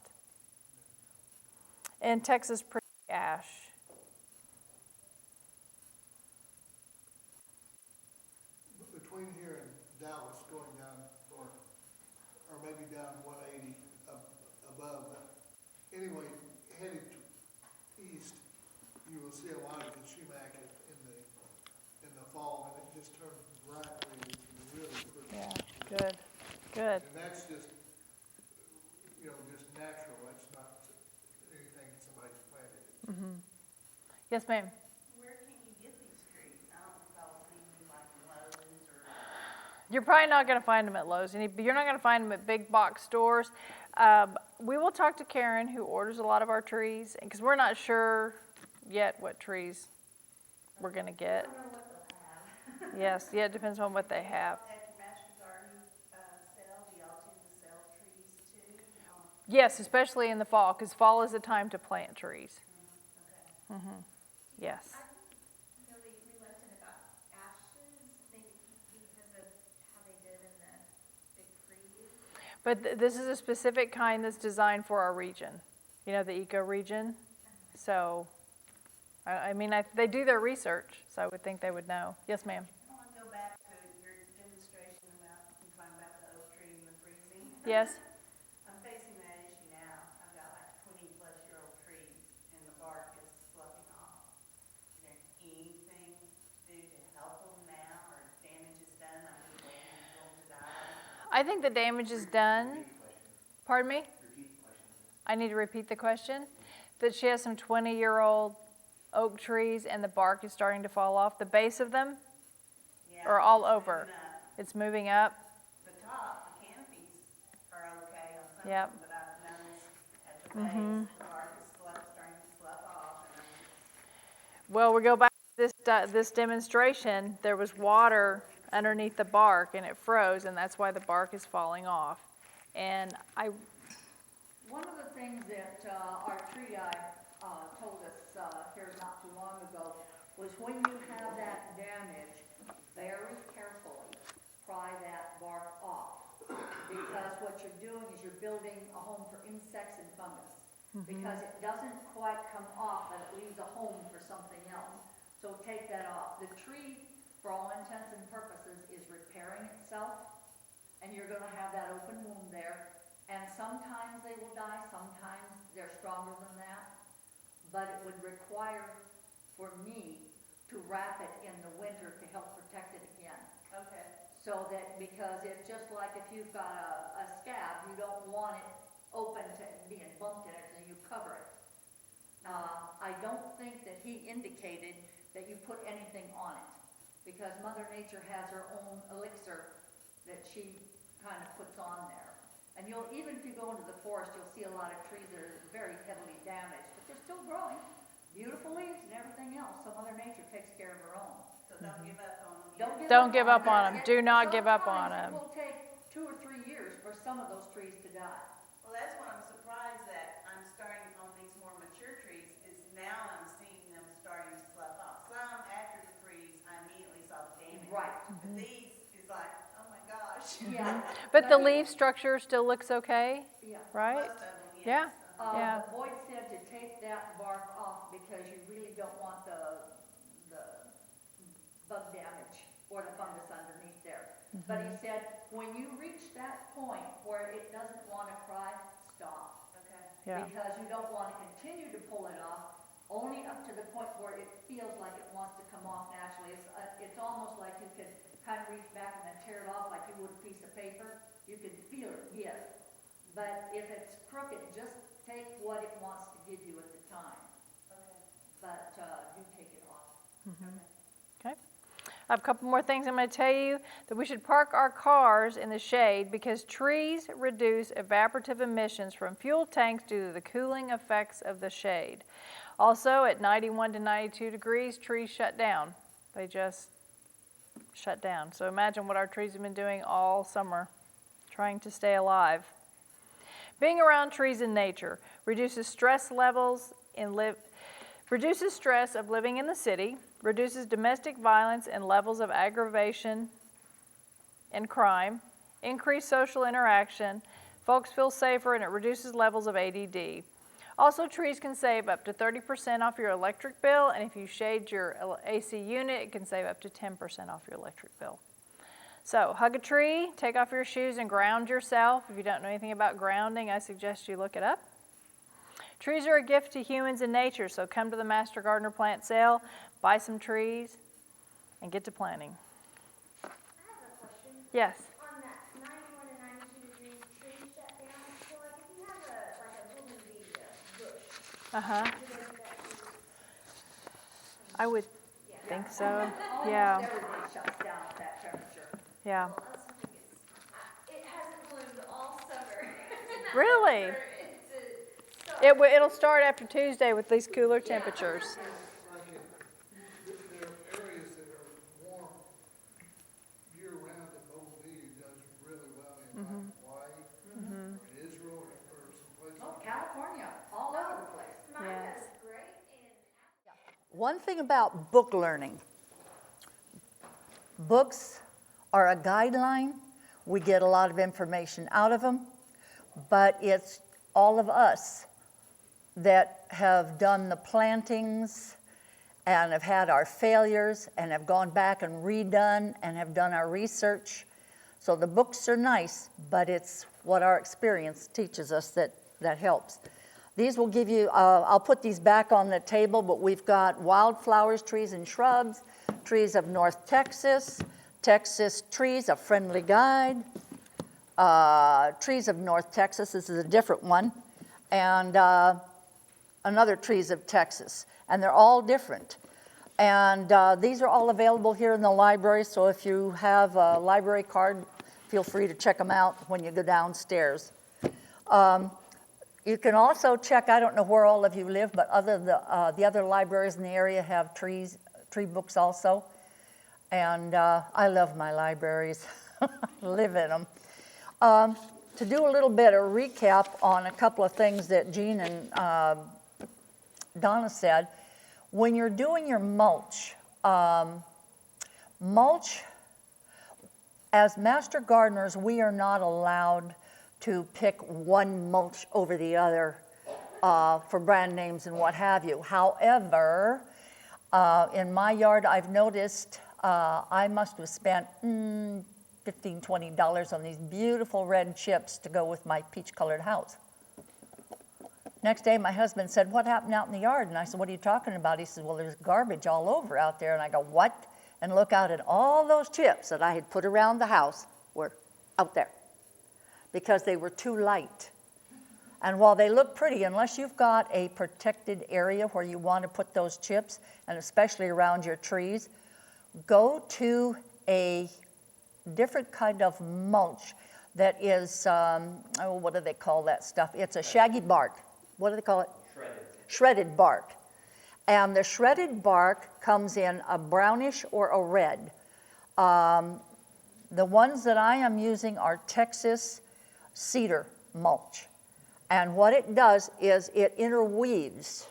and Texas prickly ash. Between here and Dallas, going down, or maybe down 180 above. Anyway, headed east, you will see a lot of the sumac in the fall, and it just turns bright green. It's really pretty. Yeah, good. And that's just, just natural. That's not anything somebody's planted. Mm-hmm. Yes, ma'am. Where can you get these trees? I don't recall seeing them like Lowe's or. You're probably not going to find them at Lowe's. You're not going to find them at big box stores. We will talk to Karen, who orders a lot of our trees, because we're not sure yet what trees we're going to get. Yes, yeah, it depends on what they have. At your master garden sale, do y'all tend to sell trees too? Yes, especially in the fall, because fall is the time to plant trees. Okay. Yes. I'm really reluctant about ashes, maybe because of how they did in the big freeze. But this is a specific kind that's designed for our region, you know, the eco region. So, I mean, they do their research, so I would think they would know. Yes, ma'am. I want to go back to your demonstration about, you talking about the oak tree and the freezing. Yes. I'm facing that issue now. I've got like 20-plus-year-old trees and the bark is sloughing off. Is there anything to do to help them now, or damage is done? I mean, they're going to die. I think the damage is done. Pardon me? I need to repeat the question. That she has some 20-year-old oak trees and the bark is starting to fall off, the base of them, Yeah, or all it's over? moving up. It's moving up. The top, the canopies are okay on some Yep. of them, but I've noticed at the base, the bark is starting to slough off. And Well, we go back to this demonstration. There was water underneath the bark and it froze, and that's why the bark is falling off. And One of the things that our tree guy told us here not too long ago was when you have that damage, very carefully pry that bark off. Because what you're doing is you're building a home for insects and fungus. Because it doesn't quite come off, but it leaves a home for something else. So take that off. The tree, for all intents and purposes, is repairing itself, and you're going to have that open wound there. And sometimes they will die, sometimes they're stronger than that. But it would require for me to wrap it in the winter to help protect it again. okay. So that, because it's just like if you've got a scab, you don't want it open to being bumped in it, and you cover it. I don't think that he indicated that you put anything on it, because Mother Nature has her own elixir that she kind of puts on there. And even if you go into the forest, you'll see a lot of trees that are very heavily damaged, but they're still growing. Beautiful leaves and everything else, so Mother Nature takes care of her own. So don't give up on them. don't give up on them. Do not give up on them. Sometimes it will take 2 or 3 years for some of those trees to die. Well, that's what I'm surprised that I'm starting on these more mature trees, is now I'm seeing them starting to slough off. Some after the freeze, I immediately saw the damage. Right. But these is like, oh my gosh. Yeah. But the leaf structure still looks okay, Yeah. right? Most of them, Yeah. yes. Yeah. But Boyd said to take that bark off because you really don't want the bug damage or the fungus underneath there. But he said, when you reach that point where it doesn't want to cry, stop. Okay. Yeah. Because you don't want to continue to pull it off, only up to the point where it feels like it wants to come off naturally. It's almost like you could kind of reach back and then tear it off like you would a piece of paper. You can feel it give. But if it's crooked, just take what it wants to give you at the time. Okay. But do take it off. Okay. I have a couple more things I'm going to tell you. That we should park our cars in the shade because trees reduce evaporative emissions from fuel tanks due to the cooling effects of the shade. Also, at 91 to 92 degrees, trees shut down. They just shut down. So imagine what our trees have been doing all summer, trying to stay alive. Being around trees in nature reduces stress levels reduces stress of living in the city, reduces domestic violence and levels of aggravation and crime, increased social interaction, folks feel safer, and it reduces levels of ADD. Also, trees can save up to 30% off your electric bill, and if you shade your AC unit, it can save up to 10% off your electric bill. So, hug a tree, take off your shoes, and ground yourself. If you don't know anything about grounding, I suggest you look it up. Trees are a gift to humans and nature, so come to the Master Gardener plant sale, buy some trees, and get to planting. I have a question. Yes. On that 91 to 92 degrees tree shut down, so like if you have a bougainvillea bush, Uh-huh. do they do that too? I would think so. Almost Yeah. everything shuts down at that temperature. Yeah. Well, I was thinking it hasn't bloomed all summer. Really? For it to start. It'll start after Tuesday with these cooler temperatures. Like there are areas that are warm One thing about book learning, books are a guideline. We get a lot of information out of them, but it's all of us that have done the plantings and have had our failures and have gone back and redone and have done our research. So the books are nice, but it's what our experience teaches us that helps. These will give you, I'll put these back on the table, but we've got wildflowers, trees and shrubs, trees of North Texas, Texas trees, a friendly guide, trees of North Texas, this is a different one, and another trees of Texas. And they're all different. And these are all available here in the library, so if you have a library card, feel free to check them out when you go downstairs. You can also check, I don't know where all of you live, but the other libraries in the area have tree books also. And I love my libraries, live in them. To do a little bit of recap on a couple of things that Gene and Donna said, when you're doing your mulch, as master gardeners, we are not allowed to pick one mulch over the other for brand names and what have you. However, in my yard, I've noticed I must have spent $15, $20 on these beautiful red chips to go with my peach-colored house. Next day, my husband said, "What happened out in the yard?" And I said, "What are you talking about?" He said, "Well, there's garbage all over out there." And I go, "What?" And look out, and all those chips that I had put around the house were out there because they were too light. And while they look pretty, unless you've got a protected area where you want to put those chips, and especially around your trees, go to a different kind of mulch that is, what do they call that stuff? It's a shaggy bark. What do they call it? Shredded. Shredded bark. And the shredded bark comes in a brownish or a red. The ones that I am using are Texas cedar mulch. And what it does is it interweaves.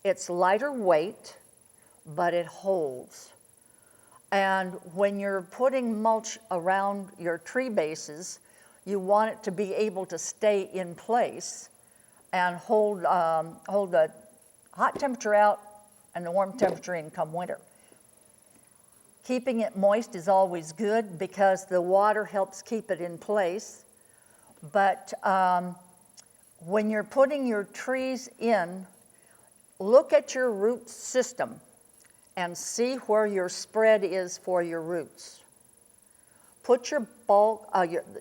It's lighter weight, but it holds. And when you're putting mulch around your tree bases, you want it to be able to stay in place and hold the hot temperature out and the warm temperature in come winter. Keeping it moist is always good because the water helps keep it in place. But when you're putting your trees in, look at your root system and see where your spread is for your roots. Put your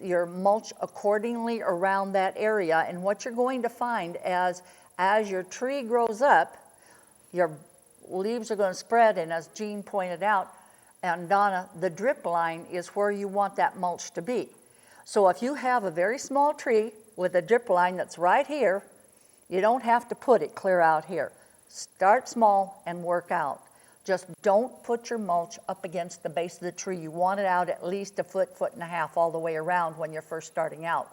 your mulch accordingly around that area, and what you're going to find as your tree grows up, your leaves are going to spread, and as Jean pointed out, and Donna, the drip line is where you want that mulch to be. So if you have a very small tree with a drip line that's right here, you don't have to put it clear out here. Start small and work out. Just don't put your mulch up against the base of the tree. You want it out at least a foot, foot and a half all the way around when you're first starting out.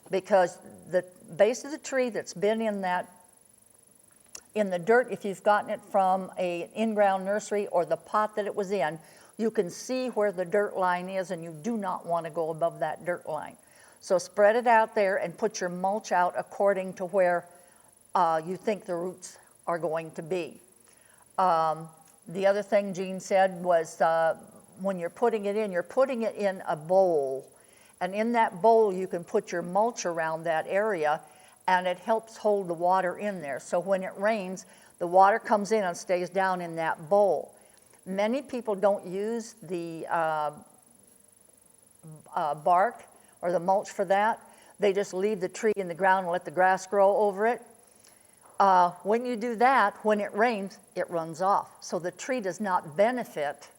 Because the base of the tree that's been in the dirt, if you've gotten it from an in-ground nursery or the pot that it was in, you can see where the dirt line is, and you do not want to go above that dirt line. So spread it out there and put your mulch out according to where you think the roots are going to be. The other thing Jean said was when you're putting it in a bowl. And in that bowl, you can put your mulch around that area, and it helps hold the water in there. So when it rains, the water comes in and stays down in that bowl. Many people don't use the bark or the mulch for that. They just leave the tree in the ground and let the grass grow over it. When you do that, when it rains, it runs off. So the tree does not benefit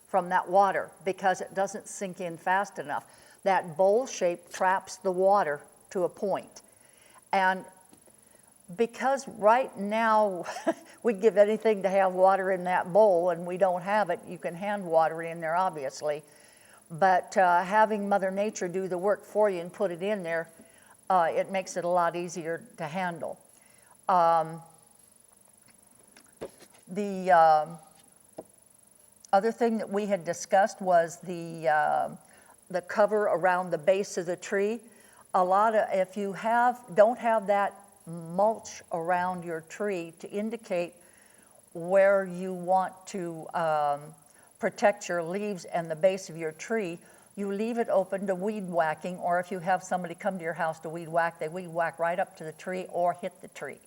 from that water because it doesn't sink in fast enough. That bowl shape traps the water to a point. And because right now we'd give anything to have water in that bowl, and we don't have it, you can hand water in there, obviously. But having Mother Nature do the work for you and put it in there, it makes it a lot easier to handle. The other thing that we had discussed was the cover around the base of the tree. If you don't have that mulch around your tree to indicate where you want to protect your leaves and the base of your tree, you leave it open to weed whacking, or if you have somebody come to your house to weed whack, they weed whack right up to the tree or hit the tree.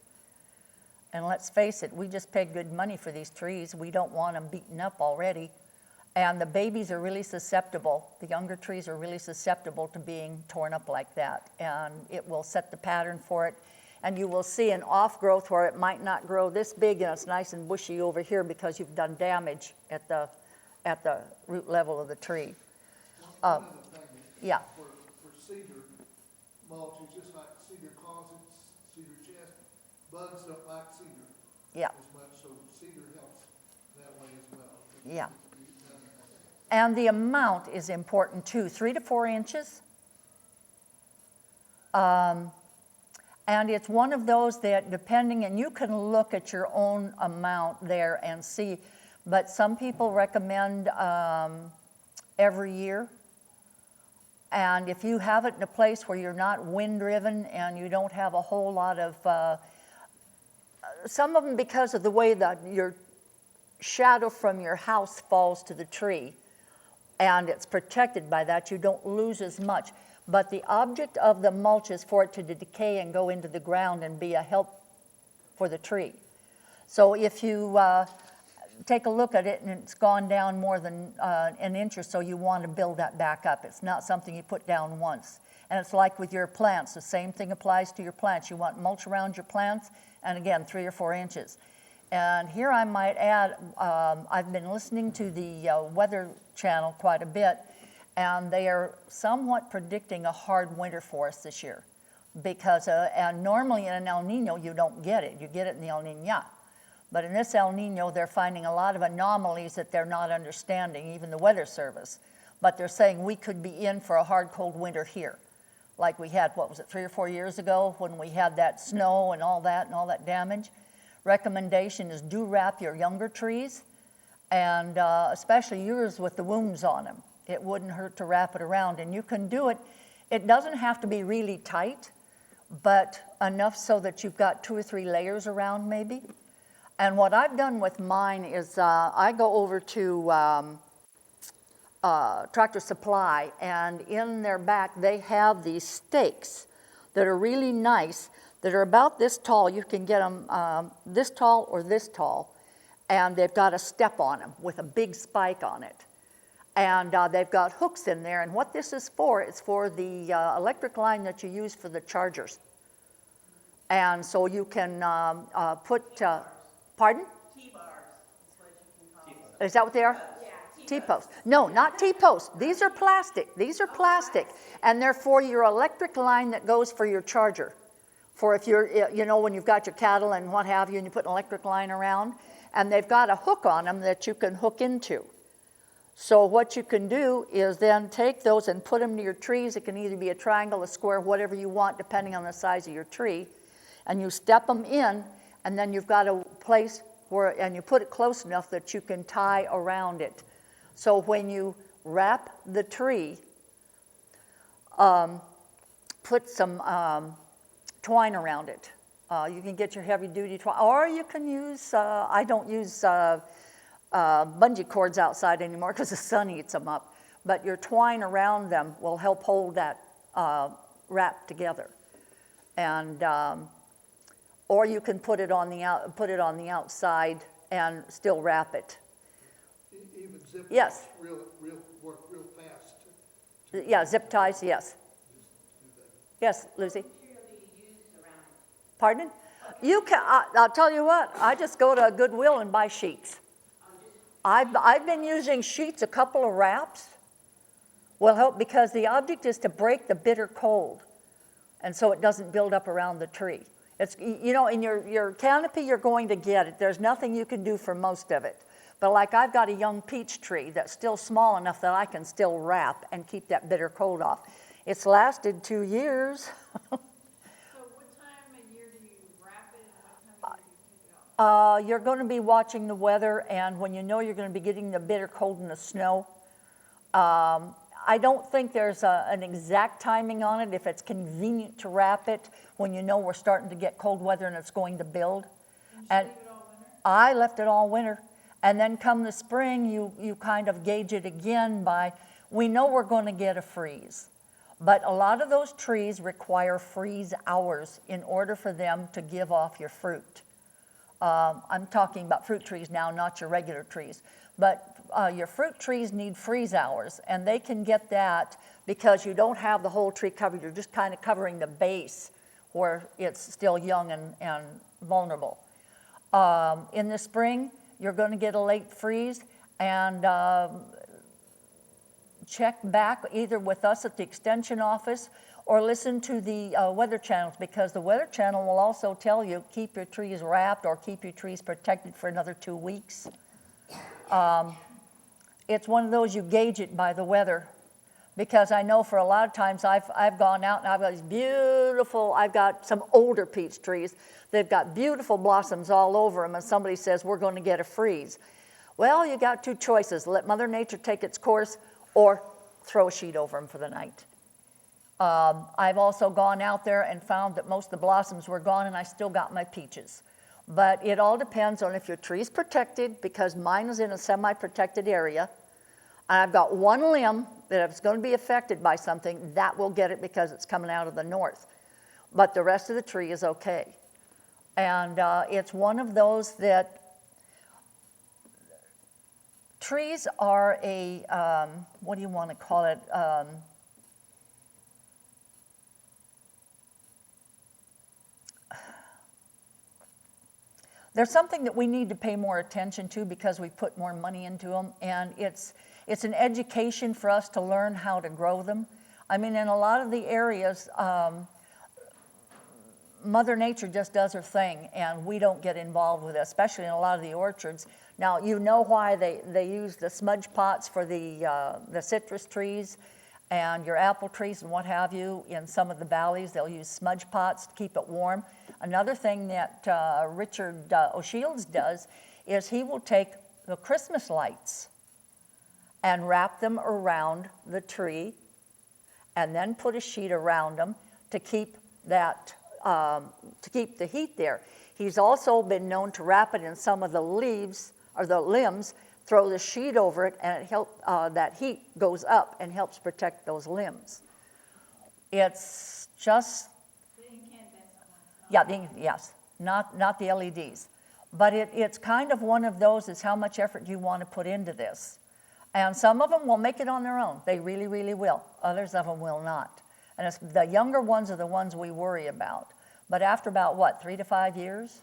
And let's face it, we just paid good money for these trees. We don't want them beaten up already. And the babies are really susceptible. The younger trees are really susceptible to being torn up like that. And it will set the pattern for it. And you will see an off growth where it might not grow this big and it's nice and bushy over here because you've done damage at the root level of the tree. One of the things Yeah. for cedar mulch is just like cedar closets, cedar chest. Bugs don't like cedar Yeah. as much, so cedar helps that way as well. Yeah. And the amount is important too, 3 to 4 inches. And it's one of those that depending, and you can look at your own amount there and see, but some people recommend every year. And if you have it in a place where you're not wind driven and you don't have a whole lot of, some of them because of the way that your shadow from your house falls to the tree, and it's protected by that, you don't lose as much. But the object of the mulch is for it to decay and go into the ground and be a help for the tree. So if you take a look at it and it's gone down more than an inch or so, you want to build that back up. It's not something you put down once. And it's like with your plants. The same thing applies to your plants. You want mulch around your plants, and again, 3 or 4 inches. And here I might add, I've been listening to the Weather Channel quite a bit, and they are somewhat predicting a hard winter for us this year. Because and normally in an El Nino, you don't get it. You get it in the El Niña. But in this El Nino, they're finding a lot of anomalies that they're not understanding, even the Weather Service. But they're saying we could be in for a hard, cold winter here. Like we had, 3 or 4 years ago when we had that snow and all that damage. Recommendation is do wrap your younger trees, and especially yours with the wounds on them. It wouldn't hurt to wrap it around, and you can do it. It doesn't have to be really tight, but enough so that you've got 2 or 3 layers around maybe. And what I've done with mine is I go over to Tractor Supply, and in their back they have these stakes that are really nice, that are about this tall. You can get them this tall or this tall, and they've got a step on them with a big spike on it. And they've got hooks in there, and what this is for, it's for the electric line that you use for the chargers. And so you can put, pardon? T-bars is what you can call them. Is that what they are? Yeah, T-posts. No, not T-posts. These are plastic. These are plastic. And they're for your electric line that goes for your charger. For if you're, when you've got your cattle and what have you, and you put an electric line around, and they've got a hook on them that you can hook into. So what you can do is then take those and put them to your trees. It can either be a triangle, a square, whatever you want, depending on the size of your tree. And you step them in, and then you've got a place where, and you put it close enough that you can tie around it. So when you wrap the tree, put some twine around it. You can get your heavy-duty twine, or you can use, I don't use bungee cords outside anymore because the sun eats them up. But your twine around them will help hold that wrap together. And or you can put it on the outside and still wrap it. Even zip Yes. ties work real fast. Yeah, zip ties. Yes. Yes, Lucy. Pardon? You can. I'll tell you what. I just go to Goodwill and buy sheets. I've been using sheets, a couple of wraps will help because the object is to break the bitter cold, and so it doesn't build up around the tree. It's, in your canopy you're going to get it. There's nothing you can do for most of it. But like I've got a young peach tree that's still small enough that I can still wrap and keep that bitter cold off. It's lasted 2 years. So what time of year do you wrap it and what time of year do you take it off? You're going to be watching the weather, and when you know you're going to be getting the bitter cold and the snow. I don't think there's an exact timing on it, if it's convenient to wrap it when you know we're starting to get cold weather and it's going to build. And I left it all winter. And then come the spring, you kind of gauge it again by, we know we're going to get a freeze. But a lot of those trees require freeze hours in order for them to give off your fruit. I'm talking about fruit trees now, not your regular trees. But your fruit trees need freeze hours, and they can get that because you don't have the whole tree covered. You're just kind of covering the base where it's still young and vulnerable. In the spring, you're going to get a late freeze, and check back either with us at the extension office or listen to the weather channels, because the weather channel will also tell you keep your trees wrapped or keep your trees protected for another 2 weeks. It's one of those, you gauge it by the weather, because I know for a lot of times I've gone out and I've got these beautiful, I've got some older peach trees. They've got beautiful blossoms all over them, and somebody says, we're going to get a freeze. Well, you got 2 choices. Let Mother Nature take its course or throw a sheet over them for the night. I've also gone out there and found that most of the blossoms were gone, and I still got my peaches. But it all depends on if your tree's protected, because mine is in a semi-protected area. And I've got 1 limb that if it's going to be affected by something, that will get it because it's coming out of the north. But the rest of the tree is okay. And it's one of those that trees are a, what do you want to call it? They're something that we need to pay more attention to because we put more money into them, and it's an education for us to learn how to grow them. I mean, in a lot of the areas, Mother Nature just does her thing, and we don't get involved with it, especially in a lot of the orchards. Now, you know why they use the smudge pots for the citrus trees and your apple trees and what have you. In some of the valleys, they'll use smudge pots to keep it warm. Another thing that Richard O'Shields does is he will take the Christmas lights and wrap them around the tree and then put a sheet around them to keep that to keep the heat there. He's also been known to wrap it in some of the leaves or the limbs, throw the sheet over it, and that heat goes up and helps protect those limbs. It's just yes, not the LEDs. But it's kind of one of those, is how much effort do you want to put into this? And some of them will make it on their own. They really, really will. Others of them will not. And it's, the younger ones are the ones we worry about. But after about, 3 to 5 years,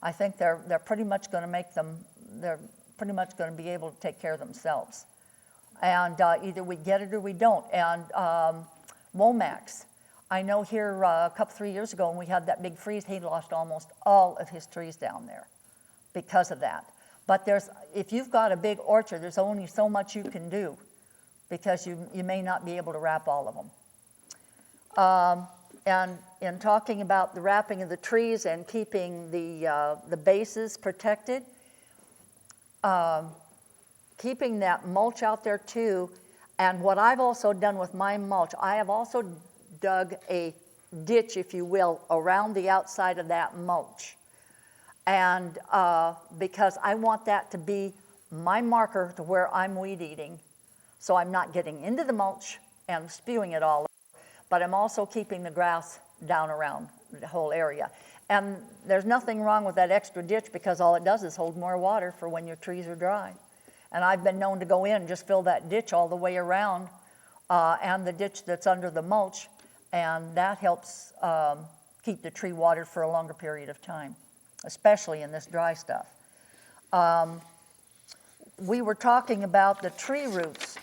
I think they're pretty much going to make them, they're pretty much going to be able to take care of themselves. And either we get it or we don't. And Womack's, I know here a couple, 3 years ago when we had that big freeze, he lost almost all of his trees down there because of that. But if you've got a big orchard, there's only so much you can do because you may not be able to wrap all of them. And in talking about the wrapping of the trees and keeping the bases protected, keeping that mulch out there too. And what I've also done with my mulch, I have also dug a ditch, if you will, around the outside of that mulch. And because I want that to be my marker to where I'm weed eating, so I'm not getting into the mulch and spewing it all over, but I'm also keeping the grass down around the whole area. And there's nothing wrong with that extra ditch because all it does is hold more water for when your trees are dry. And I've been known to go in and just fill that ditch all the way around and the ditch that's under the mulch, and that helps keep the tree watered for a longer period of time, especially in this dry stuff. We were talking about the tree roots.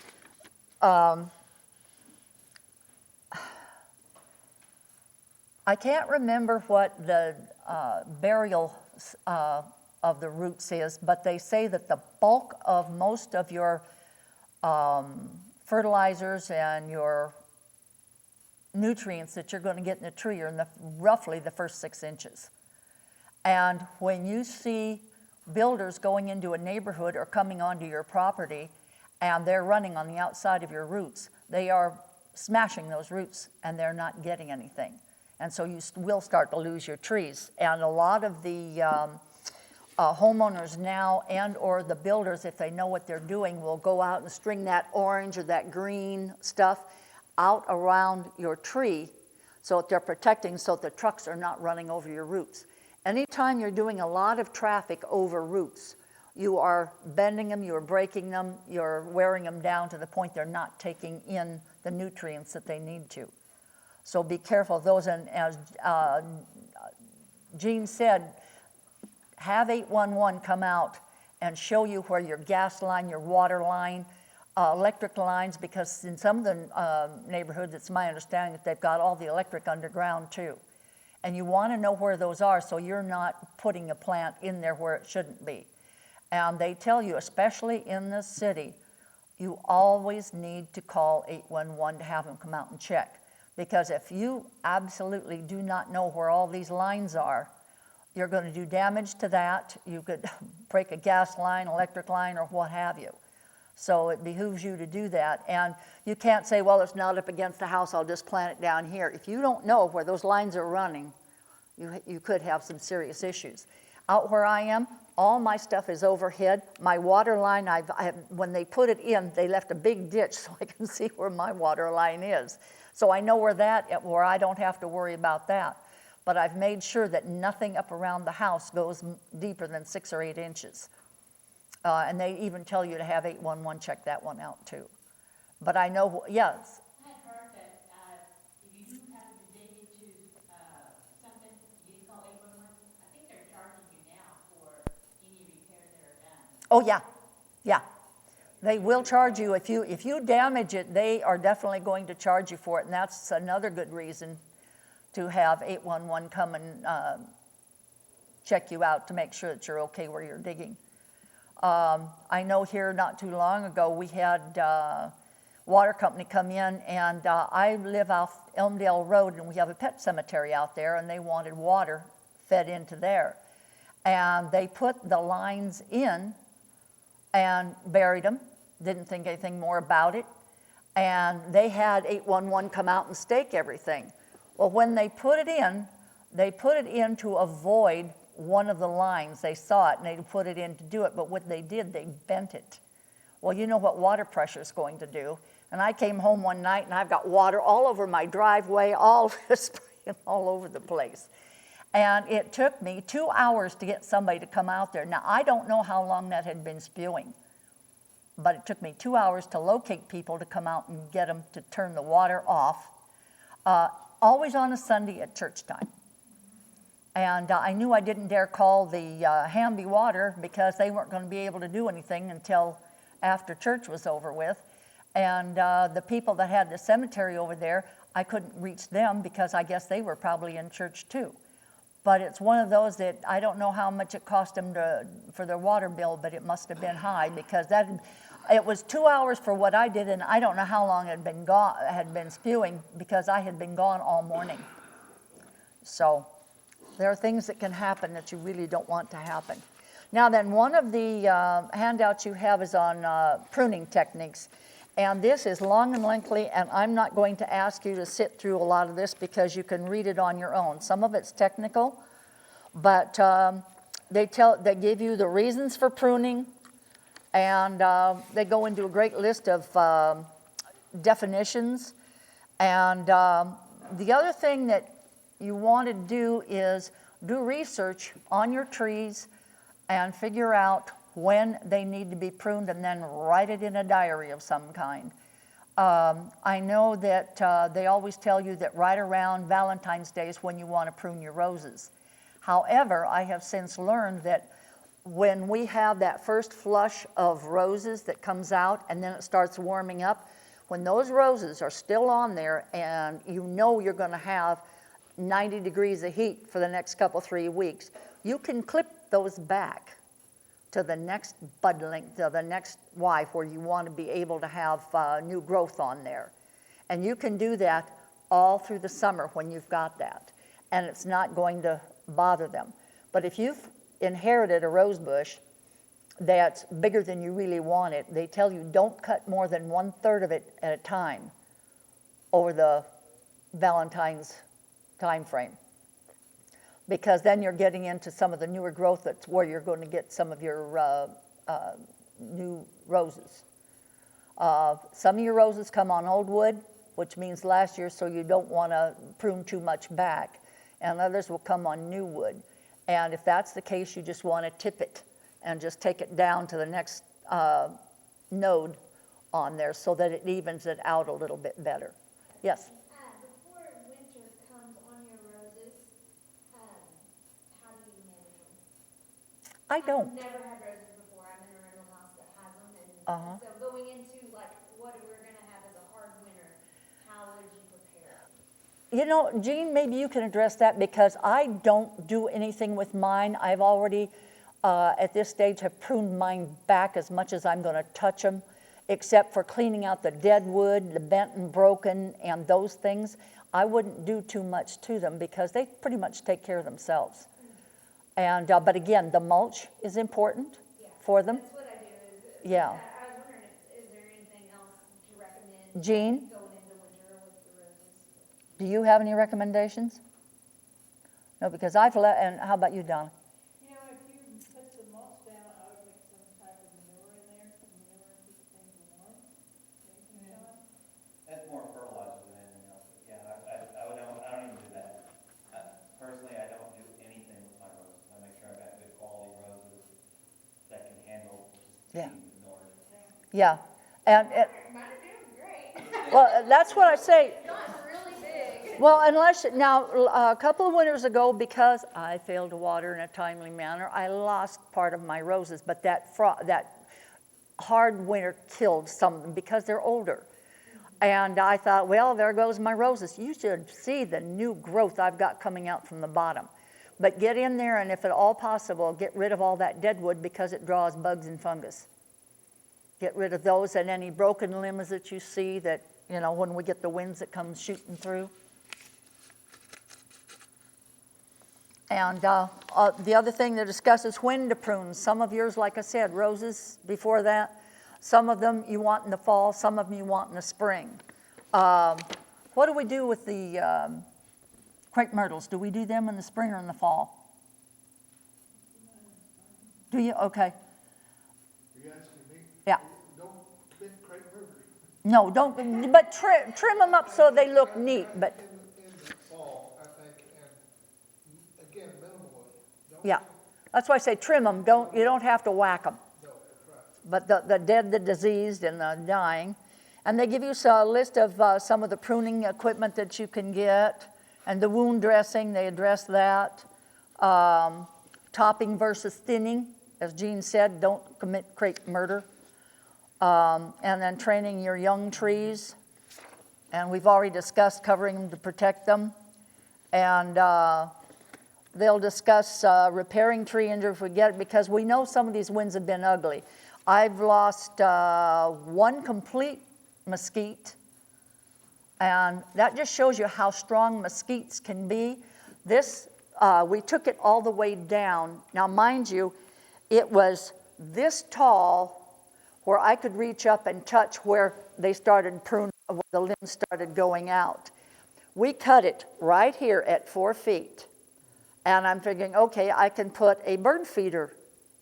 I can't remember what the burial of the roots is, but they say that the bulk of most of your fertilizers and your nutrients that you're going to get in the tree are in roughly the first 6 inches. And when you see builders going into a neighborhood or coming onto your property and they're running on the outside of your roots, they are smashing those roots and they're not getting anything. And so you will start to lose your trees. And a lot of the homeowners now and or the builders, if they know what they're doing, will go out and string that orange or that green stuff out around your tree so that they're protecting, so that the trucks are not running over your roots. Anytime you're doing a lot of traffic over roots, you are bending them, you're breaking them, you're wearing them down to the point they're not taking in the nutrients that they need to. So be careful of those. And as Gene said, have 811 come out and show you where your gas line, your water line, electric lines, because in some of the neighborhoods, it's my understanding that they've got all the electric underground too. And you want to know where those are so you're not putting a plant in there where it shouldn't be. And they tell you, especially in the city, you always need to call 811 to have them come out and check. Because if you absolutely do not know where all these lines are, you're going to do damage to that. You could break a gas line, electric line, or what have you. So it behooves you to do that. And you can't say, well, it's not up against the house, I'll just plant it down here. If you don't know where those lines are running, you could have some serious issues. Out where I am, all my stuff is overhead. My water line, when they put it in, they left a big ditch so I can see where my water line is. So I know where I don't have to worry about that. But I've made sure that nothing up around the house goes deeper than 6 or 8 inches. And they even tell you to have 811 check that one out too. But I know, yes. I had heard that if you do happen to dig into something, you can call 811. I think they're charging you now for any repairs that are done. Oh yeah, yeah. They will charge you if you damage it. They are definitely going to charge you for it, and that's another good reason to have 811 come and check you out to make sure that you're okay where you're digging. I know here not too long ago we had water company come in, and I live off Elmdale Road, and we have a pet cemetery out there, and they wanted water fed into there. And they put the lines in and buried them, didn't think anything more about it, and they had 811 come out and stake everything. Well, when they put it in to avoid one of the lines. They saw it and they put it in to do it, but what they did, they bent it. Well, you know what water pressure is going to do. And I came home one night and I've got water all over my driveway, all spraying all over the place. And it took me 2 hours to get somebody to come out there. Now, I don't know how long that had been spewing, but it took me 2 hours to locate people to come out and get them to turn the water off, always on a Sunday at church time. And I knew I didn't dare call the Hamby Water because they weren't going to be able to do anything until after church was over with. And the people that had the cemetery over there, I couldn't reach them because I guess they were probably in church too. But it's one of those that I don't know how much it cost them for their water bill, but it must have been high because it was 2 hours for what I did, and I don't know how long it had been spewing because I had been gone all morning. So there are things that can happen that you really don't want to happen. Now then, one of the handouts you have is on pruning techniques. And this is long and lengthy, and I'm not going to ask you to sit through a lot of this because you can read it on your own. Some of it's technical, but they give you the reasons for pruning, and they go into a great list of definitions. And the other thing that you want to do is do research on your trees and figure out when they need to be pruned, and then write it in a diary of some kind. I know that they always tell you that right around Valentine's Day is when you want to prune your roses. However, I have since learned that when we have that first flush of roses that comes out and then it starts warming up, when those roses are still on there and you know you're going to have 90 degrees of heat for the next 3 weeks, you can clip those back to the next bud length, to the next wife where you want to be able to have new growth on there. And you can do that all through the summer when you've got that. And it's not going to bother them. But if you've inherited a rose bush that's bigger than you really want it, they tell you don't cut more than 1/3 of it at a time over the Valentine's time frame, because then you're getting into some of the newer growth that's where you're going to get some of your new roses. Some of your roses come on old wood, which means last year, so you don't want to prune too much back, and others will come on new wood. And if that's the case, you just want to tip it and just take it down to the next node on there so that it evens it out a little bit better. Yes? Before winter comes on your roses, how do you manage them? I don't. I've never had roses before. I'm in a rental house that has them, and Uh-huh. so going into like what we're gonna have as a hard winter, how would you prepare? You know, Jean, maybe you can address that because I don't do anything with mine. I've already, at this stage, have pruned mine back as much as I'm going to touch them, except for cleaning out the dead wood, the bent and broken, and those things. I wouldn't do too much to them because they pretty much take care of themselves. And but again, the mulch is important for them. That's what I do. Yeah. I was wondering, is there anything else to recommend Jean, going into winter with the roses? do you have any recommendations? No, because I've let, and how about you, Donna? You know, if you put some mulch down, I would mix some type of manure in there, some manure to keep things warm. Anything, John? That's more fertilizer than anything else. But yeah, I don't even do that. Personally, I don't do anything with my roses. I make sure I've got good quality roses that can handle just Yeah. being ignored. Yeah. And Mine are doing great. well, that's what I say. It's not really big. Well, unless, now, a couple of winters ago, because I failed to water in a timely manner, I lost part of my roses, but that hard winter killed some of them because they're older. And I thought, well, there goes my roses. You should see the new growth I've got coming out from the bottom. But get in there, and if at all possible, get rid of all that dead wood because it draws bugs and fungus. Get rid of those and any broken limbs that you see that, you know, when we get the winds that come shooting through. And the other thing to discuss is when to prune. Some of yours, like I said, roses before that. Some of them you want in the fall, some of them you want in the spring. What do we do with the crepe myrtles? Do we do them in the spring or in the fall? Do you? Okay. Are you asking me? Yeah. Don't commit crepe murders. No, don't, but trim them up so they look neat. But In the fall, I think, and again, minimally. Don't yeah, that's why I say trim them. You don't have to whack them. No, that's right. But the dead, the diseased, and the dying. And they give you a list of some of the pruning equipment that you can get, and the wound dressing, they address that. Topping versus thinning, as Jean said, don't commit crepe murder. And then training your young trees, and we've already discussed covering them to protect them. And they'll discuss repairing tree injury if we get it, because we know some of these winds have been ugly. I've lost one complete mesquite, and that just shows you how strong mesquites can be. This, we took it all the way down. Now, mind you, it was this tall where I could reach up and touch where they started pruning, where the limbs started going out. We cut it right here at 4 feet, and I'm thinking, okay, I can put a bird feeder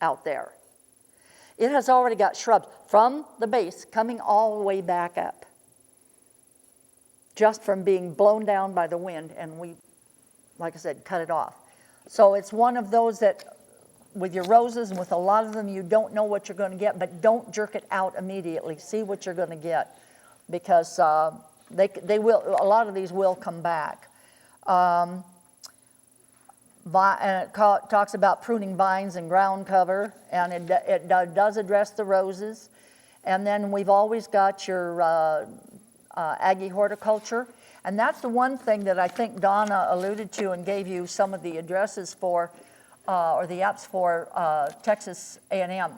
out there. It has already got shrubs from the base coming all the way back up, just from being blown down by the wind, and we, like I said, cut it off. So it's one of those that, with your roses and with a lot of them, you don't know what you're going to get, but don't jerk it out immediately. See what you're going to get, because they will. A lot of these will come back. And it talks about pruning vines and ground cover, and it does address the roses. And then we've always got your Aggie horticulture, and that's the one thing that I think Donna alluded to and gave you some of the addresses for, or the apps for Texas A&M.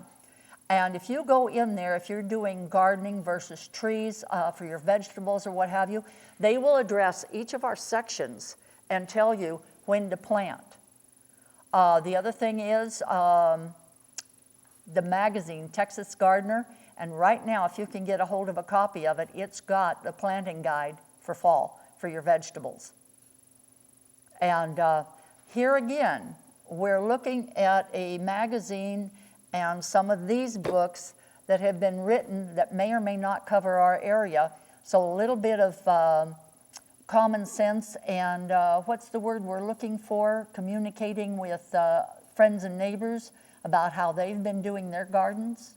And if you go in there, if you're doing gardening versus trees for your vegetables or what have you, they will address each of our sections and tell you when to plant. The other thing is the magazine, Texas Gardener, and right now, if you can get a hold of a copy of it, it's got the planting guide for fall for your vegetables. And here again, we're looking at a magazine and some of these books that have been written that may or may not cover our area. So a little bit of common sense and what's the word we're looking for? Communicating with friends and neighbors about how they've been doing their gardens,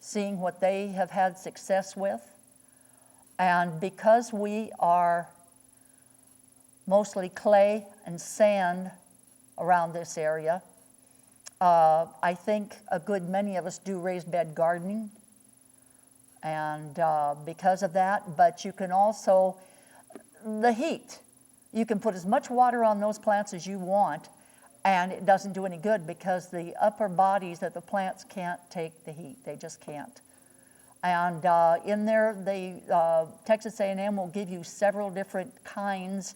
seeing what they have had success with. And because we are mostly clay and sand around this area, I think a good many of us do raised bed gardening. And because of that, but you can also, the heat, you can put as much water on those plants as you want, and it doesn't do any good because the upper bodies of the plants can't take the heat. They just can't. And in there, Texas A&M will give you several different kinds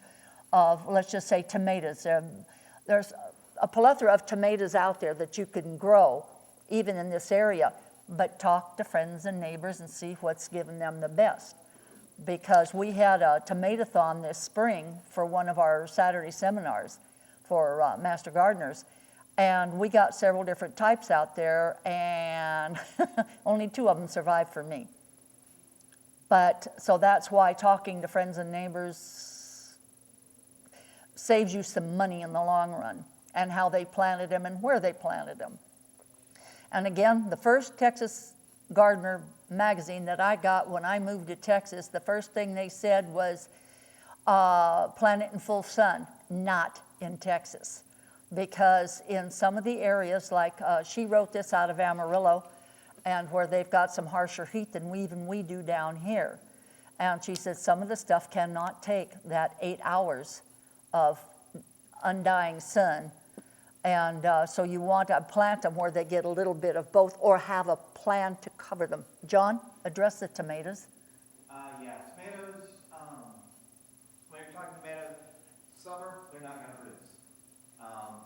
of, let's just say, tomatoes. There's a plethora of tomatoes out there that you can grow, even in this area, but talk to friends and neighbors and see what's giving them the best. Because we had a tomatothon this spring for one of our Saturday seminars for Master Gardeners, and we got several different types out there, and only 2 of them survived for me. But so that's why talking to friends and neighbors saves you some money in the long run, and how they planted them and where they planted them. And again, the first Texas Gardener magazine that I got when I moved to Texas, the first thing they said was plant it in full sun, not in Texas. Because in some of the areas, like she wrote this out of Amarillo, and where they've got some harsher heat than we do down here. And she said some of the stuff cannot take that 8 hours of undying sun. And so you want to plant them where they get a little bit of both, or have a plan to cover them. John, address the tomatoes. Yeah, tomatoes, when you're talking tomatoes, summer, they're not going to produce.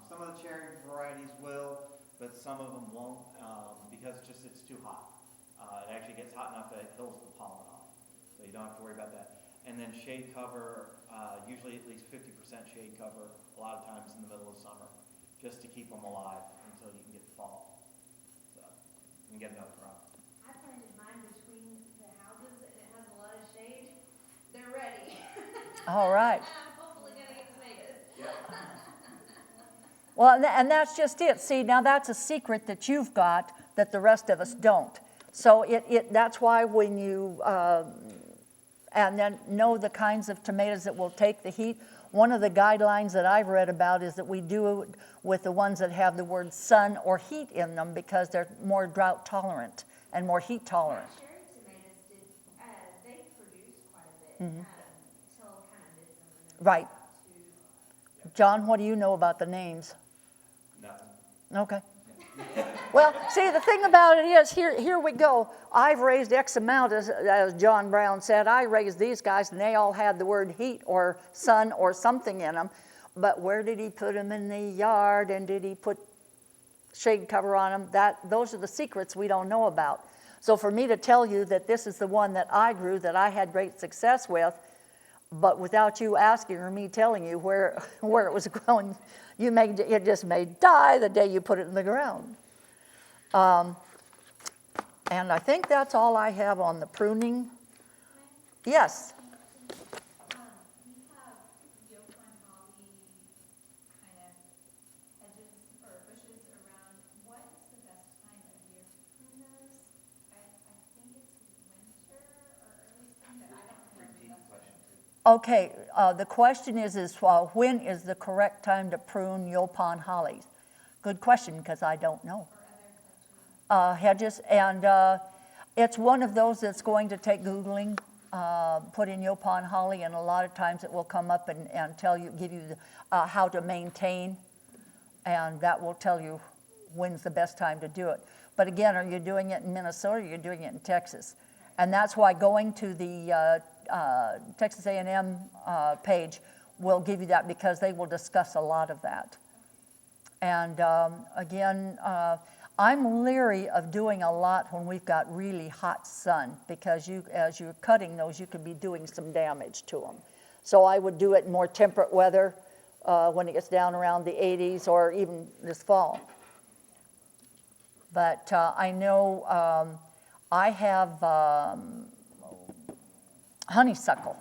Some of the cherry varieties will, but some of them won't because it's too hot. It actually gets hot enough that it kills the pollen off. So you don't have to worry about that. And then shade cover, usually at least 50% shade cover, a lot of times in the middle of summer, just to keep them alive until you can get the fall. So you can get another crop. I planted mine between the houses and it has a lot of shade. They're ready. All right. I'm hopefully gonna get tomatoes. Well, and that's just it. See, now that's a secret that you've got that the rest of us don't. So that's why when you, and then know the kinds of tomatoes that will take the heat. One of the guidelines that I've read about is that we do it with the ones that have the word sun or heat in them because they're more drought tolerant and more heat tolerant. Cherry tomatoes they produce quite a bit till kind of midsummer. Right. John, what do you know about the names? Nothing. Okay. Well, see, the thing about it is, here we go. I've raised X amount, as John Brown said. I raised these guys, and they all had the word heat or sun or something in them. But where did he put them in the yard, and did he put shade cover on them? Those are the secrets we don't know about. So for me to tell you that this is the one that I grew, that I had great success with, but without you asking or me telling you where it was growing, it just may die the day you put it in the ground. And I think that's all I have on the pruning. Yes. We have yolkine holly kind of hedges or bushes around. What is the best time of year to prune those? I think it's winter or early spring, but I don't know. Repeat the question. Okay, the question is when is the correct time to prune Yopon hollies? Good question, because I don't know. Hedges, and it's one of those that's going to take Googling. Put in Yopon holly, and a lot of times it will come up and give you how to maintain, and that will tell you when's the best time to do it. But again, are you doing it in Minnesota or are you doing it in Texas? And that's why going to the Texas A&M page will give you that, because they will discuss a lot of that. And again, I'm leery of doing a lot when we've got really hot sun, because as you're cutting those, you could be doing some damage to them. So I would do it in more temperate weather when it gets down around the 80s, or even this fall. But I know I have honeysuckle,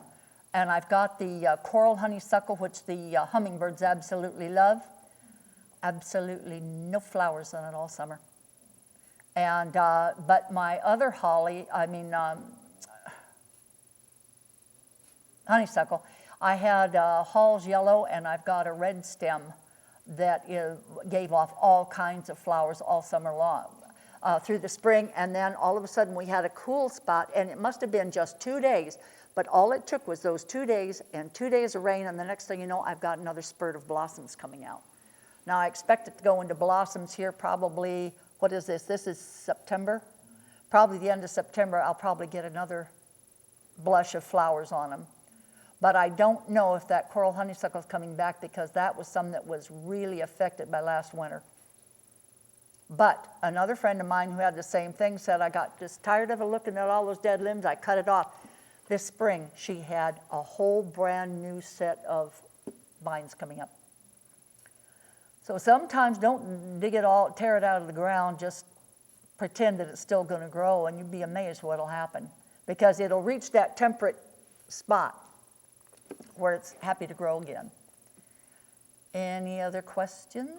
and I've got the coral honeysuckle, which the hummingbirds absolutely love. Absolutely no flowers on it all summer. And but my other holly, honeysuckle, I had Hall's yellow, and I've got a red stem that gave off all kinds of flowers all summer long, through the spring. And then all of a sudden we had a cool spot, and it must have been just 2 days, but all it took was those 2 days and 2 days of rain, and the next thing you know, I've got another spurt of blossoms coming out. Now I expect it to go into blossoms here probably, what is this? This is September. Probably the end of September, I'll probably get another blush of flowers on them. But I don't know if that coral honeysuckle is coming back, because that was some that was really affected by last winter. But another friend of mine who had the same thing said, I got just tired of looking at all those dead limbs, I cut it off. This spring, she had a whole brand new set of vines coming up. So sometimes don't tear it out of the ground, just pretend that it's still going to grow, and you'd be amazed what'll happen, because it'll reach that temperate spot where it's happy to grow again. Any other questions?